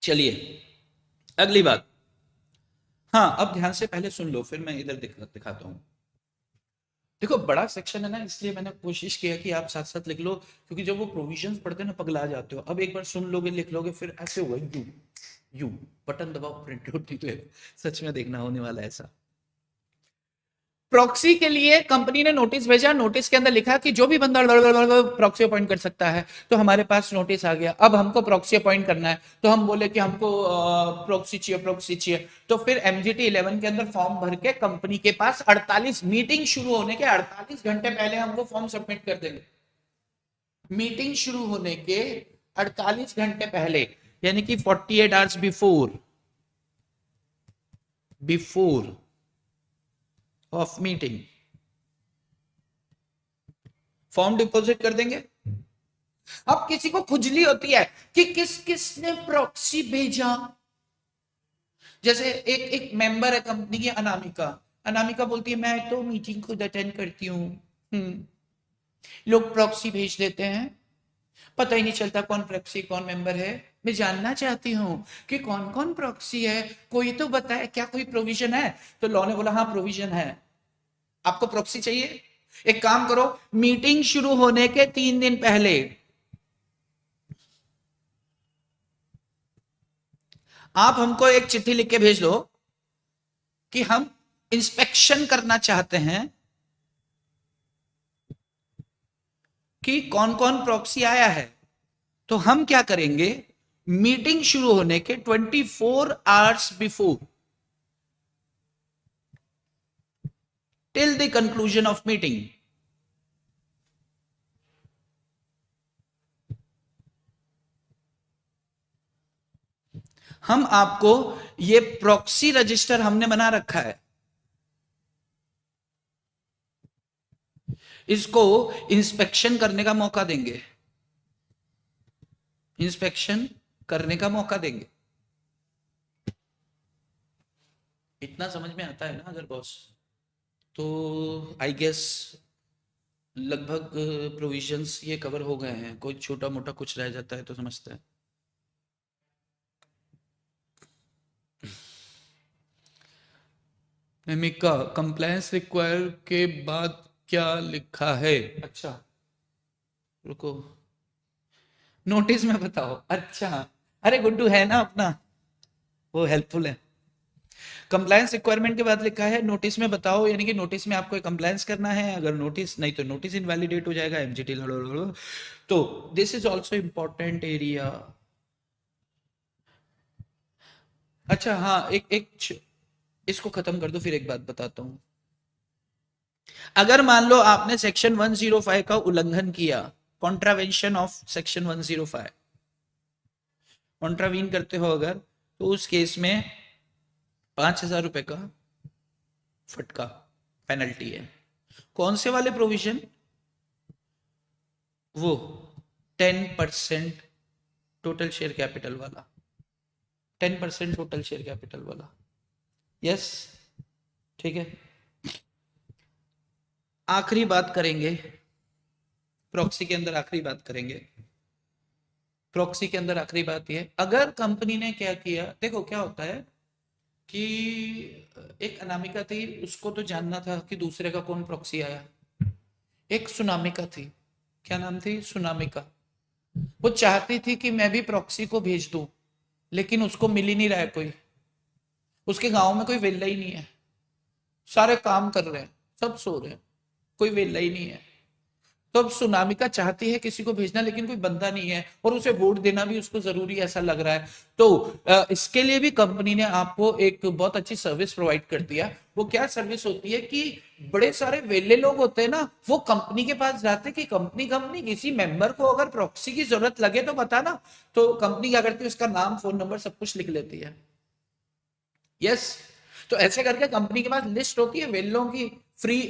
चलिए अगली बात। हाँ, अब ध्यान से पहले सुन लो, फिर मैं इधर दिखाता हूं। देखो बड़ा सेक्शन है ना, इसलिए मैंने कोशिश किया कि आप साथ साथ लिख लो, क्योंकि जब वो प्रोविजंस पढ़ते ना पगला जाते हो। अब एक बार सुन लोगे, लिख लोगे, फिर ऐसे होगा यू बटन दबाओ, प्रिंट आउट निकले। सच में देखना होने वाला है ऐसा। प्रॉक्सी के लिए कंपनी ने नोटिस भेजा, नोटिस के अंदर लिखा कि जो भी बंदा प्रॉक्सी अपॉइंट कर सकता है। तो हमारे पास नोटिस आ गया, अब हमको प्रॉक्सी अपॉइंट करना है। तो हम बोले कि हमको प्रॉक्सी चाहिए, प्रॉक्सी चाहिए। तो फिर MGT 11 के अंदर फॉर्म भर के कंपनी के पास 48, मीटिंग शुरू होने के 48 घंटे पहले हमको फॉर्म सबमिट कर देंगे। मीटिंग शुरू होने के 48 घंटे पहले, यानी कि 48 hours before of meeting form deposit कर देंगे। अब किसी को खुजली होती है कि किसने प्रॉक्सी भेजा। जैसे एक एक मेंबर है कंपनी की, अनामिका। अनामिका बोलती है मैं तो मीटिंग खुद अटेंड करती हूँ। लोग प्रॉक्सी भेज देते हैं, पता ही नहीं चलता कौन प्रॉक्सी कौन मेंबर है। मैं जानना चाहती हूँ कि कौन कौन प्रॉक्सी है, कोई तो बताए, क्या कोई प्रोविजन है? तो लॉ ने बोला हाँ प्रोविजन है। आपको प्रॉक्सी चाहिए, एक काम करो, मीटिंग शुरू होने के 3 दिन पहले आप हमको एक चिट्ठी लिख के भेज दो कि हम इंस्पेक्शन करना चाहते हैं कि कौन कौन प्रॉक्सी आया है। तो हम क्या करेंगे, मीटिंग शुरू होने के 24 hours before, till the conclusion of meeting, हम आपको ये प्रॉक्सी रजिस्टर हमने बना रखा है, इसको इंस्पेक्शन करने का मौका देंगे, इंस्पेक्शन करने का मौका देंगे। इतना समझ में आता है ना अगर बॉस, तो आई गेस लगभग प्रोविजंस ये कवर हो गए हैं। कोई छोटा मोटा कुछ रह जाता है तो समझते हैं। नमिका, कंप्लायंस रिक्वायर के बाद क्या लिखा है? अच्छा रुको, नोटिस में बताओ, अच्छा। अरे गुड्डू है ना अपना, वो हेल्पफुल है। कंप्लायंस रिक्वायरमेंट के बाद लिखा है नोटिस में बताओ, यानी कि नोटिस में आपको कंप्लायंस करना है, अगर नोटिस नहीं तो नोटिस इनवैलिडेट हो जाएगा, एमजीटी लड़ो लड़ो। तो this is also important area. अच्छा हाँ, इसको खत्म कर दो, फिर एक बात बताता हूं। अगर मान लो आपने सेक्शन 105 का उल्लंघन किया, कॉन्ट्रावेंशन ऑफ सेक्शन 105, कॉन्ट्रावीन करते हो अगर, तो उस केस में 5,000 रुपए का फटका पेनल्टी है। कौन से वाले प्रोविजन? वो 10% टोटल शेयर कैपिटल वाला, 10% टोटल शेयर कैपिटल वाला। यस, ठीक है। आखिरी बात करेंगे प्रॉक्सी के अंदर, आखिरी बात करेंगे प्रॉक्सी के अंदर, आखिरी बात ये, अगर कंपनी ने क्या किया, देखो क्या होता है कि एक अनामिका थी, उसको तो जानना था कि दूसरे का कौन प्रॉक्सी आया। एक सुनामिका थी, क्या नाम थी, सुनामिका। वो चाहती थी कि मैं भी प्रॉक्सी को भेज दूं, लेकिन उसको मिल ही नहीं रहा है कोई, उसके गांव में कोई वेला ही नहीं है, सारे काम कर रहे हैं, सब सो रहे हैं, कोई वेला ही नहीं है। तो अब सुनामिका चाहती है किसी को भेजना, लेकिन कोई बंदा नहीं है, और उसे वोट देना भी उसको जरूरी ऐसा लग रहा है। तो इसके लिए भी कंपनी ने आपको एक बहुत अच्छी सर्विस प्रोवाइड कर दिया। वो क्या सर्विस होती है कि बड़े सारे वेले लोग होते हैं ना, वो कंपनी के पास जाते कि कंपनी कंपनी किसी मेंबर को अगर प्रॉक्सी की जरूरत लगे तो बताना। तो कंपनी क्या करती है, उसका नाम, फोन नंबर सब कुछ लिख लेती है। यस, तो ऐसे करके कंपनी के पास लिस्ट होती है वेलों की, फ्री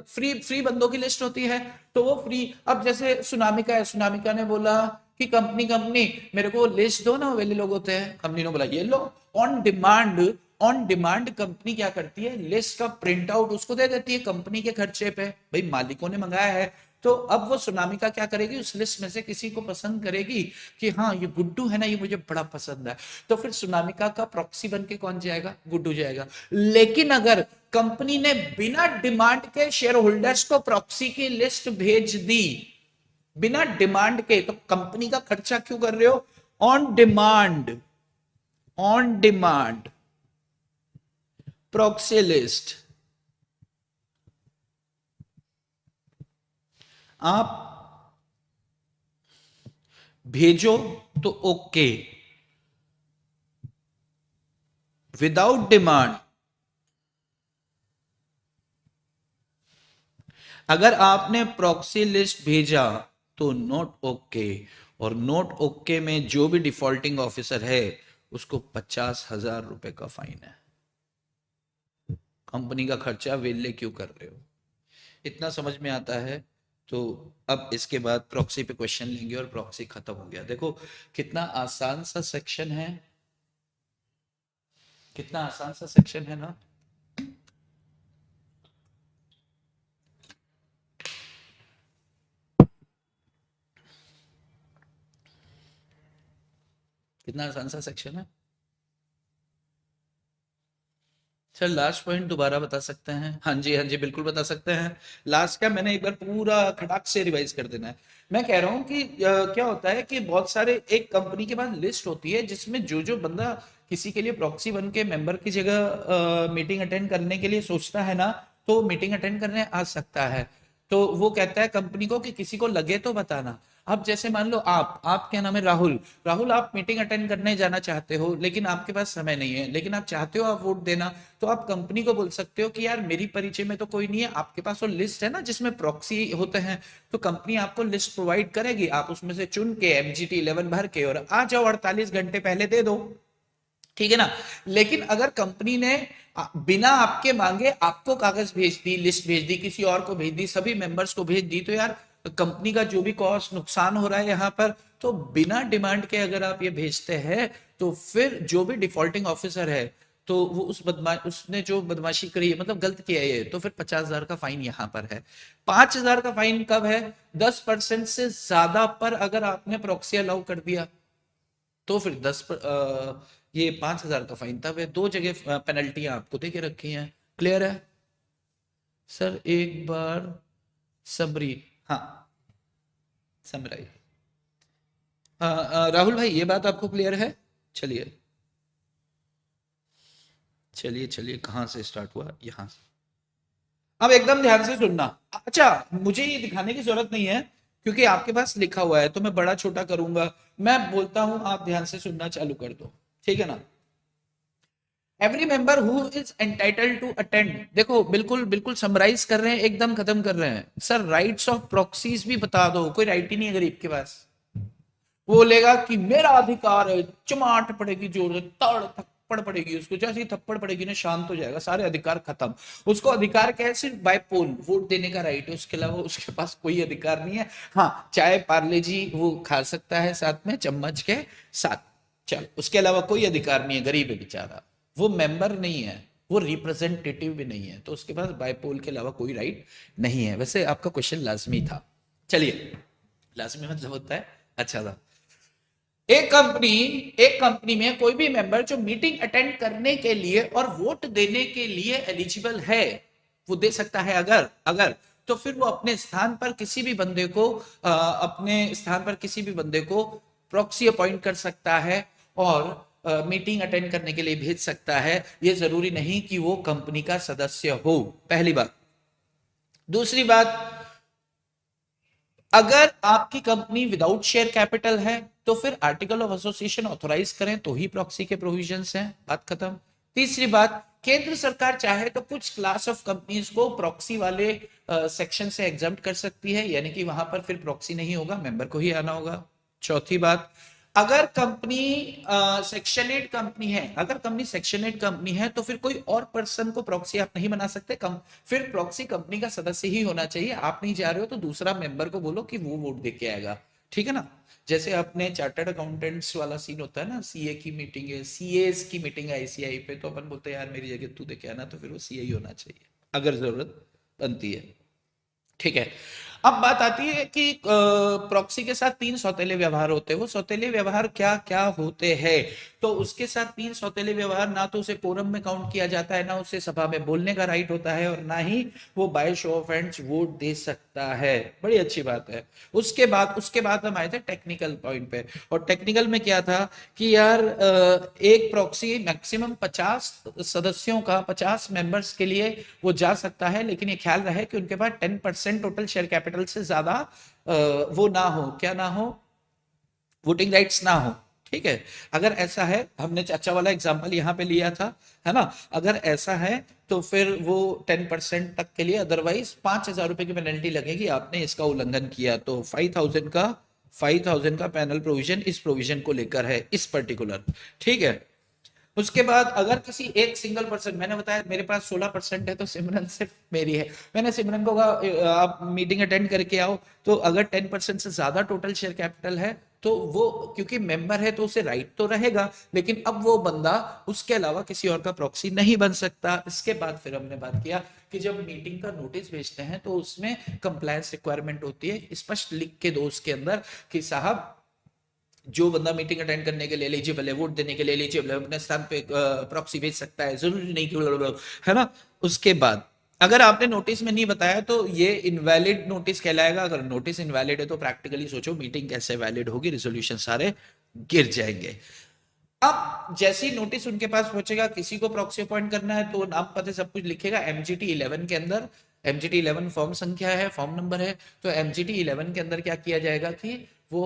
फ्री फ्री बंदों की लिस्ट होती है। तो वो फ्री, अब जैसे सुनामिका है, सुनामिका ने बोला कि कंपनी कंपनी मेरे को लिस्ट दो ना, वेले लोग होते हैं, कंपनी ने बोला ये लो। On demand, on demand company क्या करती है, लिस्ट का प्रिंट आउट उसको दे देती है कंपनी के खर्चे पे, भाई मालिकों ने मंगाया है। तो अब वो सुनामिका क्या करेगी, उस लिस्ट में से किसी को पसंद करेगी कि हाँ ये गुड्डू है ना, ये मुझे बड़ा पसंद है, तो फिर सुनामिका का प्रॉक्सी बन के कौन जाएगा, गुड्डू जाएगा। लेकिन अगर कंपनी ने बिना डिमांड के शेयर होल्डर्स को प्रॉक्सी की लिस्ट भेज दी, बिना डिमांड के, तो कंपनी का खर्चा क्यों कर रहे हो? On demand, on demand proxy list आप भेजो तो ओके, विदाउट डिमांड, अगर आपने प्रॉक्सी लिस्ट भेजा तो नोट ओके, और नोट ओके में जो भी डिफॉल्टिंग ऑफिसर है उसको 50,000 रुपए का फाइन है। कंपनी का खर्चा वेले क्यों कर रहे हो? इतना समझ में आता है? तो अब इसके बाद प्रॉक्सी पे क्वेश्चन लेंगे और प्रॉक्सी खत्म हो गया। देखो कितना आसान सा सेक्शन है, कितना आसान सा सेक्शन है ना। कितना आसान सा सेक्शन है। सर लास्ट पॉइंट दोबारा बता सकते हैं? हाँ जी, हाँ जी, बिल्कुल बता सकते हैं। लास्ट का मैंने एक बार पूरा खटाक से रिवाइज कर देना है। मैं कह रहा हूँ कि क्या होता है कि बहुत सारे, एक कंपनी के पास लिस्ट होती है जिसमें जो जो बंदा किसी के लिए प्रॉक्सी बन के मेंबर की जगह मीटिंग अटेंड करने के लिए सोचता है ना, तो मीटिंग अटेंड करने आ सकता है। तो वो कहता है कंपनी को कि किसी को लगे तो बताना। अब जैसे मान लो आप क्या नाम है, राहुल, राहुल आप मीटिंग अटेंड करने जाना चाहते हो, लेकिन आपके पास समय नहीं है, लेकिन आप चाहते हो आप वोट देना, तो आप कंपनी को बोल सकते हो कि यार मेरी परिचय में तो कोई नहीं है, आपके पास वो लिस्ट है ना जिसमें प्रॉक्सी होते हैं, तो कंपनी आपको लिस्ट प्रोवाइड करेगी, आप उसमें से चुन के MGT 11 भर के और आ जाओ, 48 घंटे पहले दे दो, ठीक है ना। लेकिन अगर कंपनी ने बिना आपके मांगे आपको कागज भेज दी, लिस्ट भेज दी, किसी और को भेज दी, सभी मेंबर्स को भेज दी, तो यार कंपनी का जो भी कॉस्ट नुकसान हो रहा है यहाँ पर, तो बिना डिमांड के अगर आप ये भेजते हैं, तो फिर जो भी डिफॉल्टिंग ऑफिसर है, तो वो उसने जो बदमाशी करी है, मतलब गलत किया है ये, तो फिर 50,000 का फाइन यहाँ पर है। 5,000 का फाइन कब है? 10% से ज्यादा पर अगर आपने प्रॉक्सी अलाउ कर दिया, तो फिर ये 5,000 का फाइन तब है। दो जगह पेनल्टियां आपको दे के रखी हैं। क्लियर है? सर एक बार सबरी, हाँ समराइज, राहुल भाई ये बात आपको क्लियर है? चलिए चलिए चलिए, कहाँ से स्टार्ट हुआ? यहाँ से। अब एकदम ध्यान से सुनना। अच्छा, मुझे ये दिखाने की जरूरत नहीं है क्योंकि आपके पास लिखा हुआ है, तो मैं बड़ा छोटा करूंगा। मैं बोलता हूं, आप ध्यान से सुनना चालू कर दो, ठीक है ना? Every member who is entitled to attend, देखो बिल्कुल बिल्कुल समराइज कर रहे हैं, एकदम खत्म कर रहे हैं सर। राइट्स ऑफ प्रॉक्सीज भी बता दो, कोई राइट ही नहीं है गरीब के पास। वो बोलेगा कि मेरा अधिकार है, चमाट पड़ेगी, जोर से तड़ थप्पड़ पड़ेगी उसको, जैसे ही थप्पड़ पड़ेगी ना शांत हो जाएगा, सारे अधिकार खत्म। उसको अधिकार क्या है? सिर्फ बाय पोल वोट देने का राइट है, उसके अलावा उसके पास कोई अधिकार नहीं है। हाँ, चाय पार्ले जी वो खा सकता है साथ में चम्मच के साथ, चल उसके अलावा कोई अधिकार नहीं है। गरीब है बेचारा, वो मेंबर नहीं है, वो रिप्रेजेंटेटिव भी नहीं है, तो उसके पास बायपोल के अलावा कोई राइट नहीं है। वैसे आपका क्वेश्चन लाजमी था। चलिए, लाजमी मतलब होता है अच्छा था। एक कंपनी में कोई भी मेंबर जो मीटिंग अटेंड करने के लिए और वोट देने के लिए एलिजिबल है, वो दे सकता है। अगर अगर तो फिर वो अपने स्थान पर किसी भी बंदे को प्रॉक्सी अपॉइंट कर सकता है और मीटिंग अटेंड करने के लिए भेज सकता है। ये जरूरी नहीं कि वो कंपनी का सदस्य हो, पहली बात। दूसरी बात, अगर आपकी कंपनी विदाउट शेयर कैपिटल है तो फिर आर्टिकल ऑफ एसोसिएशन ऑथोराइज करें तो ही प्रॉक्सी के प्रोविजंस हैं, बात खत्म। तीसरी बात, केंद्र सरकार चाहे तो कुछ क्लास ऑफ कंपनीज को प्रॉक्सी वाले सेक्शन से एग्जम्प्ट कर सकती है, यानी कि वहां पर फिर प्रॉक्सी नहीं होगा, मेंबर को ही आना होगा। चौथी बात, अगर कंपनी सेक्शन 8 कंपनी है तो फिर कोई और पर्सन को प्रॉक्सी आप नहीं बना सकते। फिर प्रॉक्सी कंपनी का सदस्य ही होना चाहिए। आप नहीं जा रहे हो तो दूसरा मेंबर को बोलो कि वो वोट दे के आएगा, ठीक है ना? जैसे अपने चार्टर्ड अकाउंटेंट्स वाला सीन होता है ना, सीए की मीटिंग है, सीएस की मीटिंग है आईसीआई पे, तो अपन बोलते हैं यार मेरी जगह तू दे के आना, तो फिर वो सीए ही होना चाहिए अगर जरूरत बनती है, ठीक है। अब बात आती है कि प्रॉक्सी के साथ 3 सौतेले व्यवहार होते हैं। वो सौतेले व्यवहार क्या क्या होते हैं? तो उसके साथ 3 सौतेले व्यवहार, ना तो उसे कोरम में काउंट किया जाता है, ना उसे सभा में बोलने का राइट होता है, और ना ही वो by show of hands vote दे सकता है। बड़ी अच्छी बात है। उसके बाद हम आए थे टेक्निकल पॉइंट पे, और टेक्निकल में क्या था कि यार एक प्रॉक्सी मैक्सिमम 50 सदस्यों का, 50 मेंबर्स के लिए वो जा सकता है, लेकिन ये ख्याल रहे कि उनके पास 10% टोटल शेयर कैपिटल से ज्यादा वो ना हो, क्या ना हो, वोटिंग राइट्स ना हो, ठीक है। अगर ऐसा है, हमने चाचा वाला एग्जांपल यहाँ पे लिया था, है ना? अगर ऐसा है तो फिर वो 10% तक के लिए, अदरवाइज 5,000 रुपए की पेनल्टी लगेगी, आपने इसका उल्लंघन किया तो। 5,000 का पैनल प्रोविजन इस प्रोविजन को लेकर है, इस पर्टिकुलर, ठीक है। उसके बाद अगर किसी एक सिंगल पर्सन, मैंने बताया मेरे पास 16% है तो सिमरन सिर्फ मेरी है, मैंने सिमरन को कहा आप मीटिंग अटेंड करके आओ, तो अगर 10% से ज्यादा टोटल शेयर कैपिटल है तो वो, क्योंकि मेंबर है तो उसे राइट तो रहेगा, लेकिन अब वो बंदा उसके अलावा किसी और का प्रॉक्सी नहीं बन सकता। इसके बाद फिर हमने बात किया कि जब मीटिंग का नोटिस भेजते हैं तो उसमें कंप्लायंस रिक्वायरमेंट होती है, स्पष्ट लिख के दो उसके अंदर कि साहब जो बंदा मीटिंग अटेंड करने के लिए एलिजिबल है, वोट देने के लिए एलिजिबल है, अपने स्थान पे प्रॉक्सी भेज सकता है, जरूरी नहीं कि, है ना? उसके बाद अगर आपने नोटिस में नहीं बताया तो ये इनवैलिड नोटिस कहलाएगा। अगर नोटिस इनवैलिड है तो प्रैक्टिकली सोचो मीटिंग कैसे वैलिड होगी, रेजोल्यूशन सारे गिर जाएंगे। अब जैसे ही नोटिस उनके पास पहुंचेगा, किसी को प्रॉक्सी अपॉइंट करना है तो नाम पते सब कुछ लिखेगा एमजीटी 11 के अंदर। एमजीटी 11 फॉर्म संख्या है, फॉर्म नंबर है, तो एमजीटी 11 के अंदर क्या किया जाएगा कि वो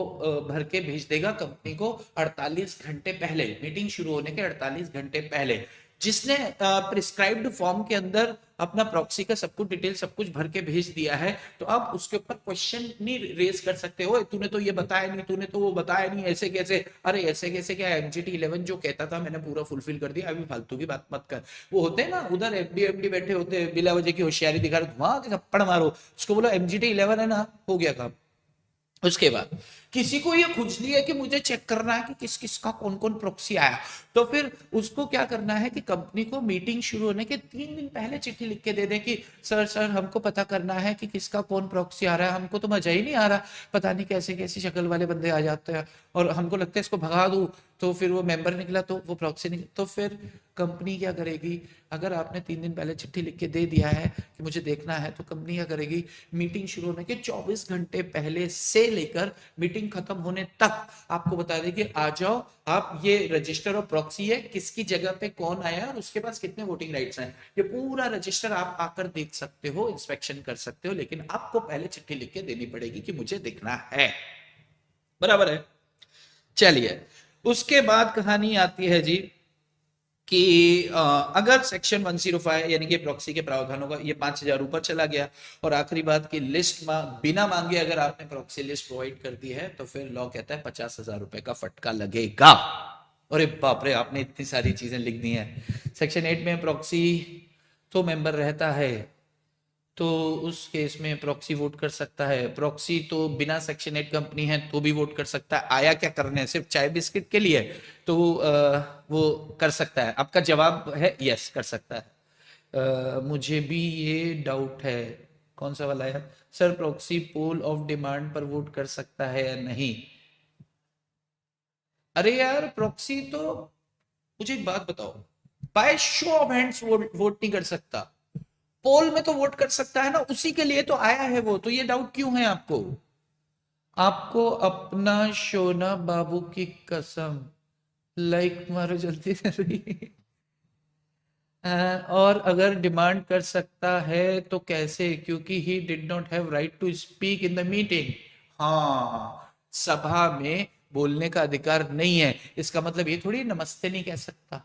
भर के भेज देगा कंपनी को 48 घंटे पहले, मीटिंग शुरू होने के 48 घंटे पहले। जिसने प्रिस्क्राइब्ड फॉर्म के अंदर अपना प्रॉक्सी का सब कुछ डिटेल सब कुछ भर के भेज दिया है, तो आप उसके ऊपर क्वेश्चन नहीं रेज कर सकते हो, तूने तो ये बताया नहीं, तूने तो वो बताया नहीं, ऐसे कैसे? अरे ऐसे कैसे क्या, एमजीटी 11 जो कहता था मैंने पूरा फुलफिल कर दिया, अभी फालतू की बात मत कर। वो होते हैं ना उधर एमडी बैठे होते हैं, बिला वजह की होशियारी दिखा रहे, वहां थप्पड़ मारो उसको, बोलो एमजीटी 11 है ना, हो गया काम। उसके बाद किसी को ये खुजली है कि मुझे चेक करना है कि किस किस का कौन कौन प्रॉक्सी आया, तो फिर उसको क्या करना है कि कंपनी को मीटिंग शुरू होने के 3 दिन पहले चिट्ठी लिख के दे दे कि सर सर हमको पता करना है कि किसका कौन प्रॉक्सी आ रहा है, हमको तो मजा ही नहीं आ रहा, पता नहीं कैसे कैसी शक्ल वाले बंदे आ जाते हैं और हमको लगता है इसको भगा दूं, तो फिर वो मेंबर निकला तो वो प्रॉक्सी निकला, तो फिर कंपनी क्या करेगी? अगर आपने 3 दिन पहले चिट्ठी लिख के दे दिया है कि मुझे देखना है, तो कंपनी क्या करेगी? मीटिंग शुरू होने के 24 घंटे पहले से लेकर मीटिंग मीटिंग खत्म होने तक आपको बता दें कि आ जाओ आप, ये रजिस्टर और प्रॉक्सी है, किसकी जगह पे कौन आया और उसके पास कितने वोटिंग राइट्स हैं, ये पूरा रजिस्टर आप आकर देख सकते हो, इंस्पेक्शन कर सकते हो, लेकिन आपको पहले चिट्ठी लिख के देनी पड़ेगी कि मुझे देखना है। बराबर है। चलिए, उसके बाद कहानी आती है जी कि अगर सेक्शन 105 यानी कि प्रॉक्सी के प्रावधानों का ये 5,000 ऊपर चला गया, और आखिरी बात की लिस्ट बिना मांगे अगर आपने प्रॉक्सी लिस्ट प्रोवाइड कर दी है, तो फिर लॉ कहता है 50,000 रुपए का फटका लगेगा। अरे बाप रे, आपने इतनी सारी चीजें लिख दी हैं। सेक्शन 8 में प्रॉक्सी तो मेंबर रहता है, तो उस केस में प्रॉक्सी वोट कर सकता है। प्रॉक्सी तो बिना सेक्शन 8 कंपनी है तो भी वोट कर सकता है। आया क्या करने, सिर्फ चाय बिस्किट के लिए, तो वो कर सकता है। आपका जवाब है यस, कर सकता है। मुझे भी ये डाउट है, कौन सा वाला है sir? Proxy poll of demand पर वोट कर सकता है या नहीं? अरे यार, प्रॉक्सी तो, मुझे एक बात बताओ, by show of hands vote नहीं कर सकता, पोल में तो वोट कर सकता है ना, उसी के लिए तो आया है वो, तो ये डाउट क्यों है आपको? आपको अपना शोना बाबू की कसम, लाइक मारो जल्दी जल्दी। और अगर डिमांड कर सकता है तो कैसे? क्योंकि he did not have right to speak in the meeting. हाँ, सभा में बोलने का अधिकार नहीं है, इसका मतलब ये थोड़ी नमस्ते नहीं कह सकता।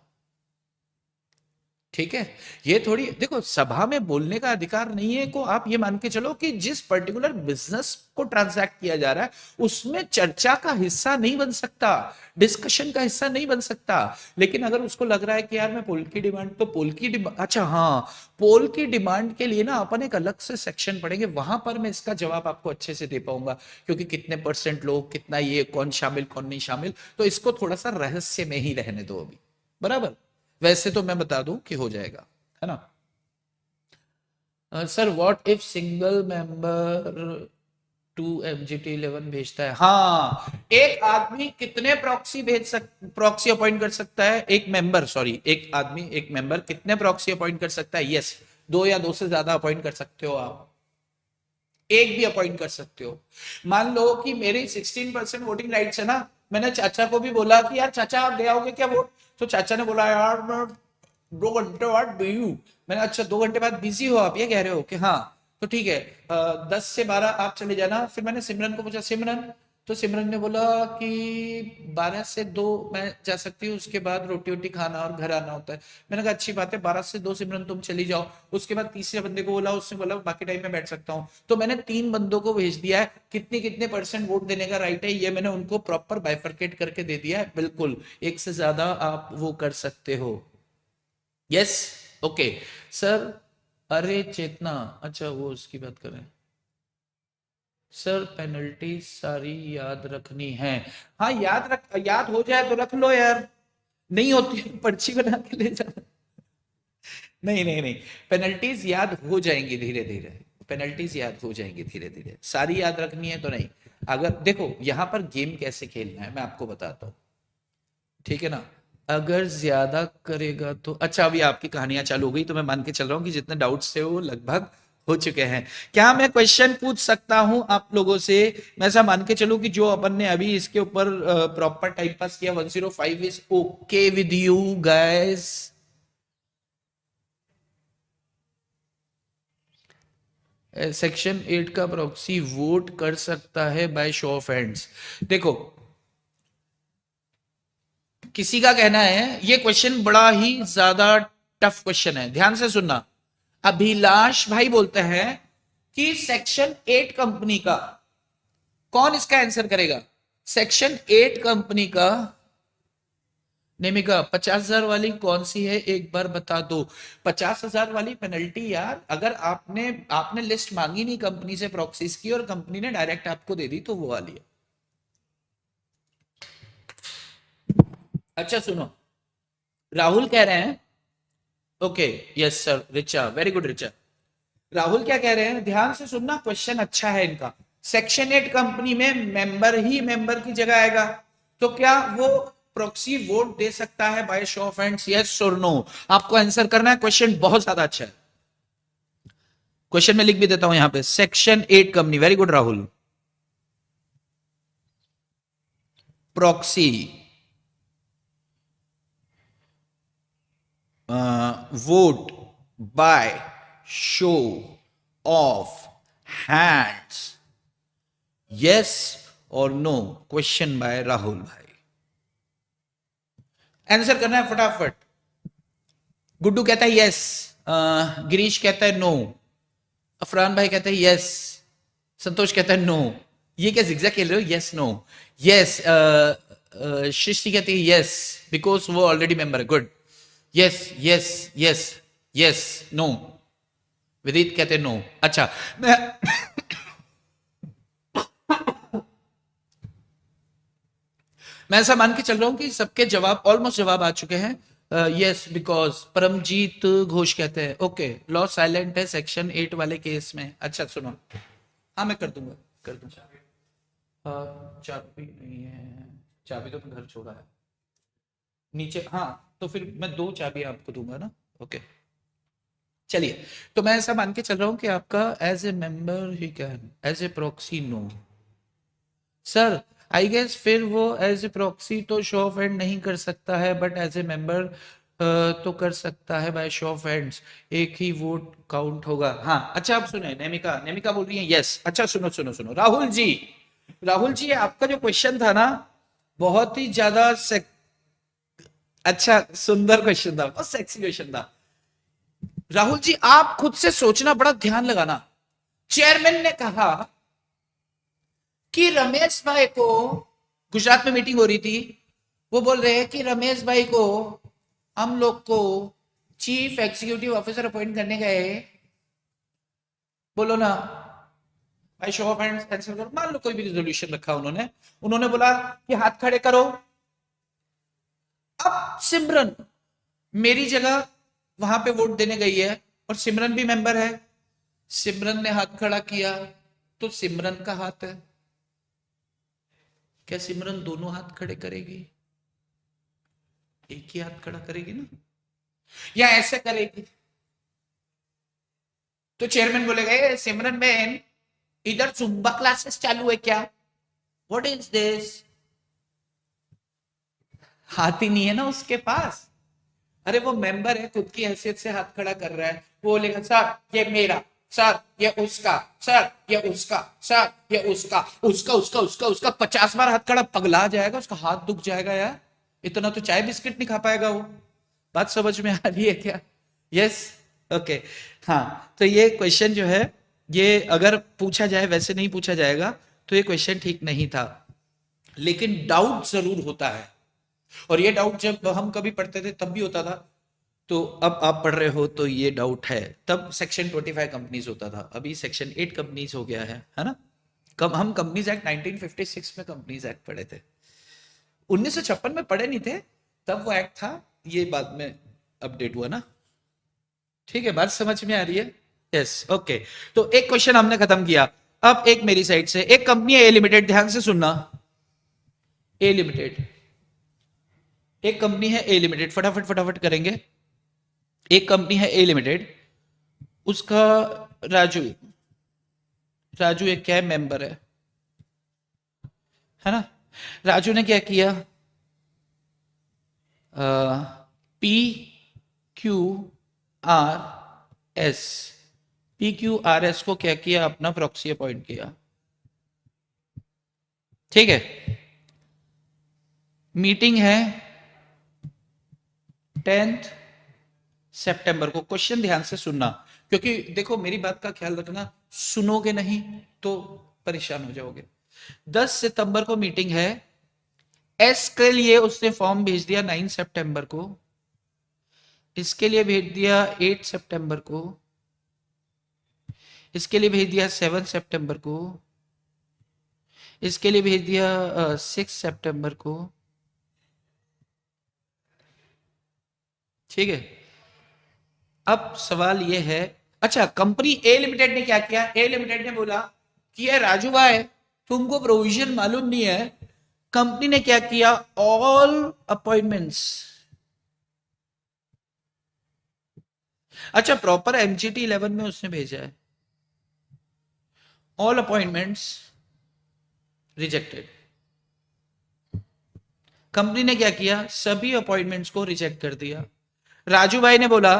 ठीक है, ये थोड़ी, देखो, सभा में बोलने का अधिकार नहीं है को आप ये मान के चलो कि जिस पर्टिकुलर बिजनेस को ट्रांजैक्ट किया जा रहा है उसमें चर्चा का हिस्सा नहीं बन सकता, डिस्कशन का हिस्सा नहीं बन सकता। लेकिन अगर उसको लग रहा है कि यार मैं पोल की डिमांड, तो पोल की डिमांड, अच्छा हाँ, पोल की डिमांड के लिए ना अपन एक अलग से सेक्शन पढ़ेंगे, वहां पर मैं इसका जवाब आपको अच्छे से दे पाऊंगा, क्योंकि कितने परसेंट लोग, कितना ये, कौन शामिल कौन नहीं शामिल, तो इसको थोड़ा सा रहस्य में ही रहने दो अभी। बराबर, वैसे तो मैं बता दूं कि हो जाएगा, है ना? Sir what if single member to MGT 11 भेजता है? हाँ, एक आदमी कितने प्रॉक्सी प्रॉक्सी अपॉइंट कर सकता है? एक मेंबर, सॉरी, एक आदमी, एक मेंबर कितने प्रॉक्सी अपॉइंट कर सकता है? यस, 2 या 2 से ज्यादा अपॉइंट कर सकते हो आप, एक भी अपॉइंट कर सकते हो। मान लो कि मेरी 16% वोटिंग राइट्स है ना, मैंने चाचा को भी बोला कि यार चाचा आप दे आओगे क्या वोट? तो चाचा ने बोला यार मैं 2 घंटे बाद बिजी। मैंने, अच्छा 2 घंटे बाद बिजी हो आप, ये कह रहे हो कि हाँ, तो ठीक है, 10 से 12 आप चले जाना। फिर मैंने सिमरन को पूछा, सिमरन, तो सिमरन ने बोला कि 12 से 2 मैं जा सकती हूँ, उसके बाद रोटी वोटी खाना और घर आना होता है। मैंने कहा अच्छी बात है, 12 से 2 सिमरन तुम चली जाओ। उसके बाद तीसरे बंदे को बोला, उसने बोला बाकी टाइम में बैठ सकता हूँ। तो मैंने 3 बंदों को भेज दिया है, कितने कितने परसेंट वोट देने का राइट है ये मैंने उनको प्रॉपर बाइफरकेट करके दे दिया है। बिल्कुल, एक से ज्यादा आप वो कर सकते हो। Yes, okay sir. अरे चेतना, अच्छा वो उसकी बात करें। सर पेनल्टी सारी याद रखनी है? हाँ, याद हो जाए तो रख लो यार, नहीं होती है पर्ची बना के ले जाना। नहीं नहीं नहीं, पेनल्टीज याद हो जाएंगी धीरे धीरे, पेनल्टीज याद हो जाएंगी धीरे धीरे, सारी याद रखनी है तो नहीं। अगर देखो यहाँ पर गेम कैसे खेलना है मैं आपको बताता हूँ, ठीक है ना? अगर ज्यादा करेगा तो, अच्छा अभी आपकी कहानियां चालू हो गई, तो मैं मान के चल रहा हूँ कि जितने डाउट्स थे वो लगभग हो चुके हैं। क्या मैं क्वेश्चन पूछ सकता हूं आप लोगों से? मैं ऐसा मान के चलूं कि जो अपन ने अभी इसके ऊपर प्रॉपर टाइम पास किया, 105 is okay with you guys? Section 8 का प्रॉक्सी वोट कर सकता है बाय शो ऑफ हैंड्स? देखो, किसी का कहना है, ये क्वेश्चन बड़ा ही ज्यादा टफ क्वेश्चन है, ध्यान से सुनना। अभिलाष भाई बोलते हैं कि सेक्शन 8 कंपनी का, कौन इसका आंसर करेगा? सेक्शन 8 कंपनी का, नेमिका 50,000 वाली कौन सी है एक बार बता दो। 50,000 वाली पेनल्टी यार, अगर आपने आपने लिस्ट मांगी नहीं कंपनी से प्रॉक्सीज की और कंपनी ने डायरेक्ट आपको दे दी, तो वो वाली है। अच्छा सुनो, राहुल कह रहे हैं, okay, yes sir, Richa, very good Richa. Rahul क्या कह रहे हैं, ध्यान से सुनना, क्वेश्चन अच्छा है इनका। सेक्शन 8 कंपनी में मेंबर ही मेंबर की जगह आएगा, तो क्या वो प्रॉक्सी वोट दे सकता है by show of hands, yes और नो? आपको आंसर करना है, क्वेश्चन बहुत ज्यादा अच्छा है। क्वेश्चन में लिख भी देता हूं यहां पे, section 8 company, very good Rahul. proxy vote by show of hands, yes or no? Question by Rahul भाई, आंसर करना है फटाफट। गुड्डू कहता है यस, गिरीश कहता है नो, अफरान भाई कहते हैं यस, संतोष कहता है नो। ये क्या जिगजैग खेल रहे हो? Yes no yes. सृष्टि कहती है यस बिकॉज वो ऑलरेडी मेंबर है। Good, yes yes yes yes no. Vidit कहते हैं नो। अच्छा, मैं ऐसा मान के चल रहा हूं कि सबके जवाब ऑलमोस्ट जवाब आ चुके हैं। यस बिकॉज परमजीत घोष कहते हैं ओके, लॉ साइलेंट है सेक्शन 8 वाले केस में। अच्छा सुनो, हाँ मैं कर दूंगा कर दूंगा। चाबी नहीं है, चाबी तो घर छोड़ा है नीचे। हाँ तो फिर मैं 2 चाबी आपको दूंगा ना। ओके चलिए, तो मैं ऐसा मान के चल रहा हूं कि आपका as a member he can, as a proxy no. Sir I guess फिर वो एज ए प्रॉक्सी तो शो ऑफ हैंड नहीं कर सकता है, बट एज ए मेंबर तो कर सकता है बाय शो ऑफ हैंड्स, एक ही वोट काउंट होगा। हाँ अच्छा, आप सुने, नेमिका नेमिका बोल रही है यस। अच्छा सुनो सुनो सुनो, राहुल जी, राहुल जी आपका जो क्वेश्चन था ना बहुत ही ज्यादा अच्छा सुंदर क्वेश्चन था, बहुत सेक्सी क्वेश्चन था। राहुल जी आप खुद से सोचना, बड़ा ध्यान लगाना। चेयरमैन ने कहा कि रमेश भाई को, गुजरात में मीटिंग हो रही थी, वो बोल रहे हैं कि रमेश भाई को हम लोग को चीफ एग्जीक्यूटिव ऑफिसर अपॉइंट करने गए। बोलो ना भाई, शो ऑफ हैंड्स कैंसिल करो। मान लो कोई भी रिजोल्यूशन रखा उन्होंने, उन्होंने बोला कि हाथ खड़े करो। अब सिमरन मेरी जगह वहां पे वोट देने गई है और सिमरन भी मेंबर है, सिमरन ने हाथ खड़ा किया तो सिमरन का हाथ है। क्या सिमरन दोनों हाथ खड़े करेगी? एक ही हाथ खड़ा करेगी ना, या ऐसे करेगी? तो चेयरमैन बोलेगा सिमरन बहन इधर जुम्बा क्लासेस चालू है क्या? What is this? हाथ ही नहीं है ना उसके पास। अरे वो मेंबर है, खुद की हैसियत से हाथ खड़ा कर रहा है। वो बोलेगा सर ये मेरा, सर ये उसका, सर ये उसका, सर ये उसका, उसका उसका उसका उसका 50 बार हाथ खड़ा, पगला जाएगा, उसका हाथ दुख जाएगा यार। इतना तो चाय बिस्किट नहीं खा पाएगा वो। बात समझ में आ रही है क्या? Yes okay. हाँ तो ये क्वेश्चन जो है, ये अगर पूछा जाए, वैसे नहीं पूछा जाएगा तो ये क्वेश्चन ठीक नहीं था, लेकिन डाउट जरूर होता है। और ये डाउट जब हम कभी पढ़ते थे तब भी होता था, तो अब आप पढ़ रहे हो तो ये डाउट है। तब सेक्शन 25 कंपनीज होता था, अभी सेक्शन 8 कंपनीज हो गया है ना। कब हम कंपनीज एक्ट 1956 में कंपनीज एक्ट पढ़े थे, 1956 में पढ़े नहीं थे, तब वो एक्ट था, ये बाद में अपडेट हुआ ना। ठीक है, बात समझ में आ रही है? Yes okay. तो एक क्वेश्चन हमने खत्म किया। अब एक मेरी साइड से, एक कंपनी है ए लिमिटेड, ध्यान से सुनना। ए लिमिटेड, एक कंपनी है ए लिमिटेड, फटाफट फटाफट करेंगे। एक कंपनी है ए लिमिटेड, उसका राजू, राजू एक क्या है, मेंबर है ना। राजू ने क्या किया, P Q R S, P Q R S को क्या किया, अपना प्रॉक्सी अपॉइंट किया। ठीक है, मीटिंग है 10 सितंबर को। क्वेश्चन ध्यान से सुनना, क्योंकि देखो मेरी बात का ख्याल रखना, सुनोगे नहीं तो परेशान हो जाओगे। 10 सितंबर को मीटिंग है, एस के लिए उसने फॉर्म भेज दिया 9 सितंबर को, इसके लिए भेज दिया 8 सितंबर को, इसके लिए भेज दिया 7 सितंबर को, इसके लिए भेज दिया 6 सितंबर को। ठीक है, अब सवाल यह है, अच्छा कंपनी ए लिमिटेड ने क्या किया, ए लिमिटेड ने बोला कि ये राजू भाई तुमको प्रोविजन मालूम नहीं है। कंपनी ने क्या किया, ऑल अपॉइंटमेंट्स, अच्छा प्रॉपर एमजीटी 11 में उसने भेजा है, ऑल अपॉइंटमेंट्स रिजेक्टेड। कंपनी ने क्या किया, सभी अपॉइंटमेंट्स को रिजेक्ट कर दिया। राजू भाई ने बोला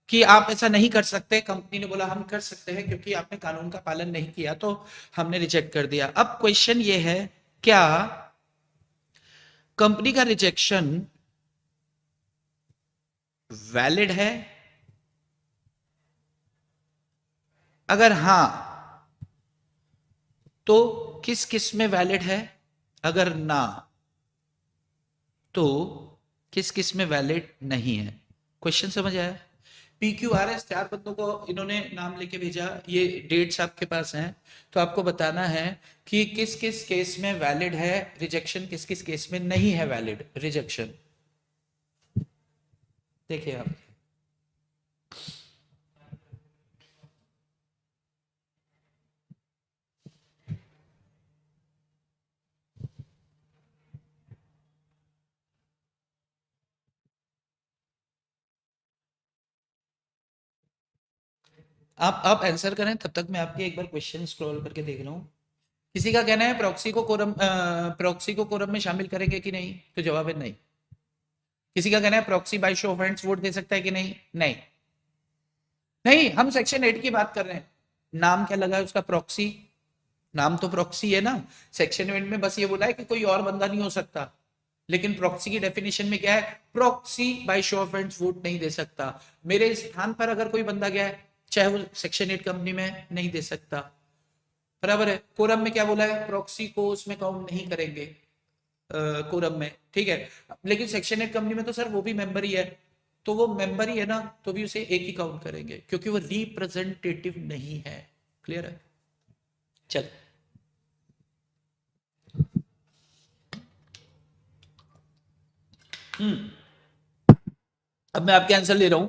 कि आप ऐसा नहीं कर सकते, कंपनी ने बोला हम कर सकते हैं क्योंकि आपने कानून का पालन नहीं किया, तो हमने रिजेक्ट कर दिया। अब क्वेश्चन ये है, क्या कंपनी का रिजेक्शन वैलिड है? अगर हां तो किस किस में वैलिड है, अगर ना तो किस किस में वैलिड नहीं है? क्वेश्चन समझ आया? PQRS 4 बंदों को इन्होंने नाम लेके भेजा, ये डेट्स आपके पास हैं, तो आपको बताना है कि किस किस केस में वैलिड है रिजेक्शन, किस किस केस में नहीं है वैलिड रिजेक्शन। देखिए आप आंसर करें, तब तक मैं आपके एक बार क्वेश्चन स्क्रॉल करके देख रहा हूँ। किसी का कहना है प्रॉक्सी को कोरम में शामिल करेंगे कि नहीं, तो जवाब है नहीं। किसी का कहना है proxy by show of hands vote दे सकता है कि नहीं, नहीं नहीं, हम सेक्शन 8 की बात कर रहे हैं। नाम क्या लगा है उसका, प्रॉक्सी, नाम तो प्रॉक्सी है ना। सेक्शन 8 में बस ये बोला है कि कोई और बंदा नहीं हो सकता, लेकिन प्रॉक्सी की डेफिनेशन में क्या है, proxy by show of hands vote नहीं दे सकता। मेरे स्थान पर अगर कोई बंदा गया है, चाहे वो सेक्शन 8 कंपनी में, नहीं दे सकता, बराबर है। कोरम में क्या बोला है, प्रॉक्सी को उसमें काउंट नहीं करेंगे कोरम में, ठीक है। लेकिन सेक्शन 8 कंपनी में तो सर वो भी मेंबर ही है, तो वो मेंबर ही है ना, तो भी उसे एक ही काउंट करेंगे क्योंकि वो रिप्रेजेंटेटिव नहीं है। क्लियर है? चल, अब मैं आपके आंसर ले रहा हूं।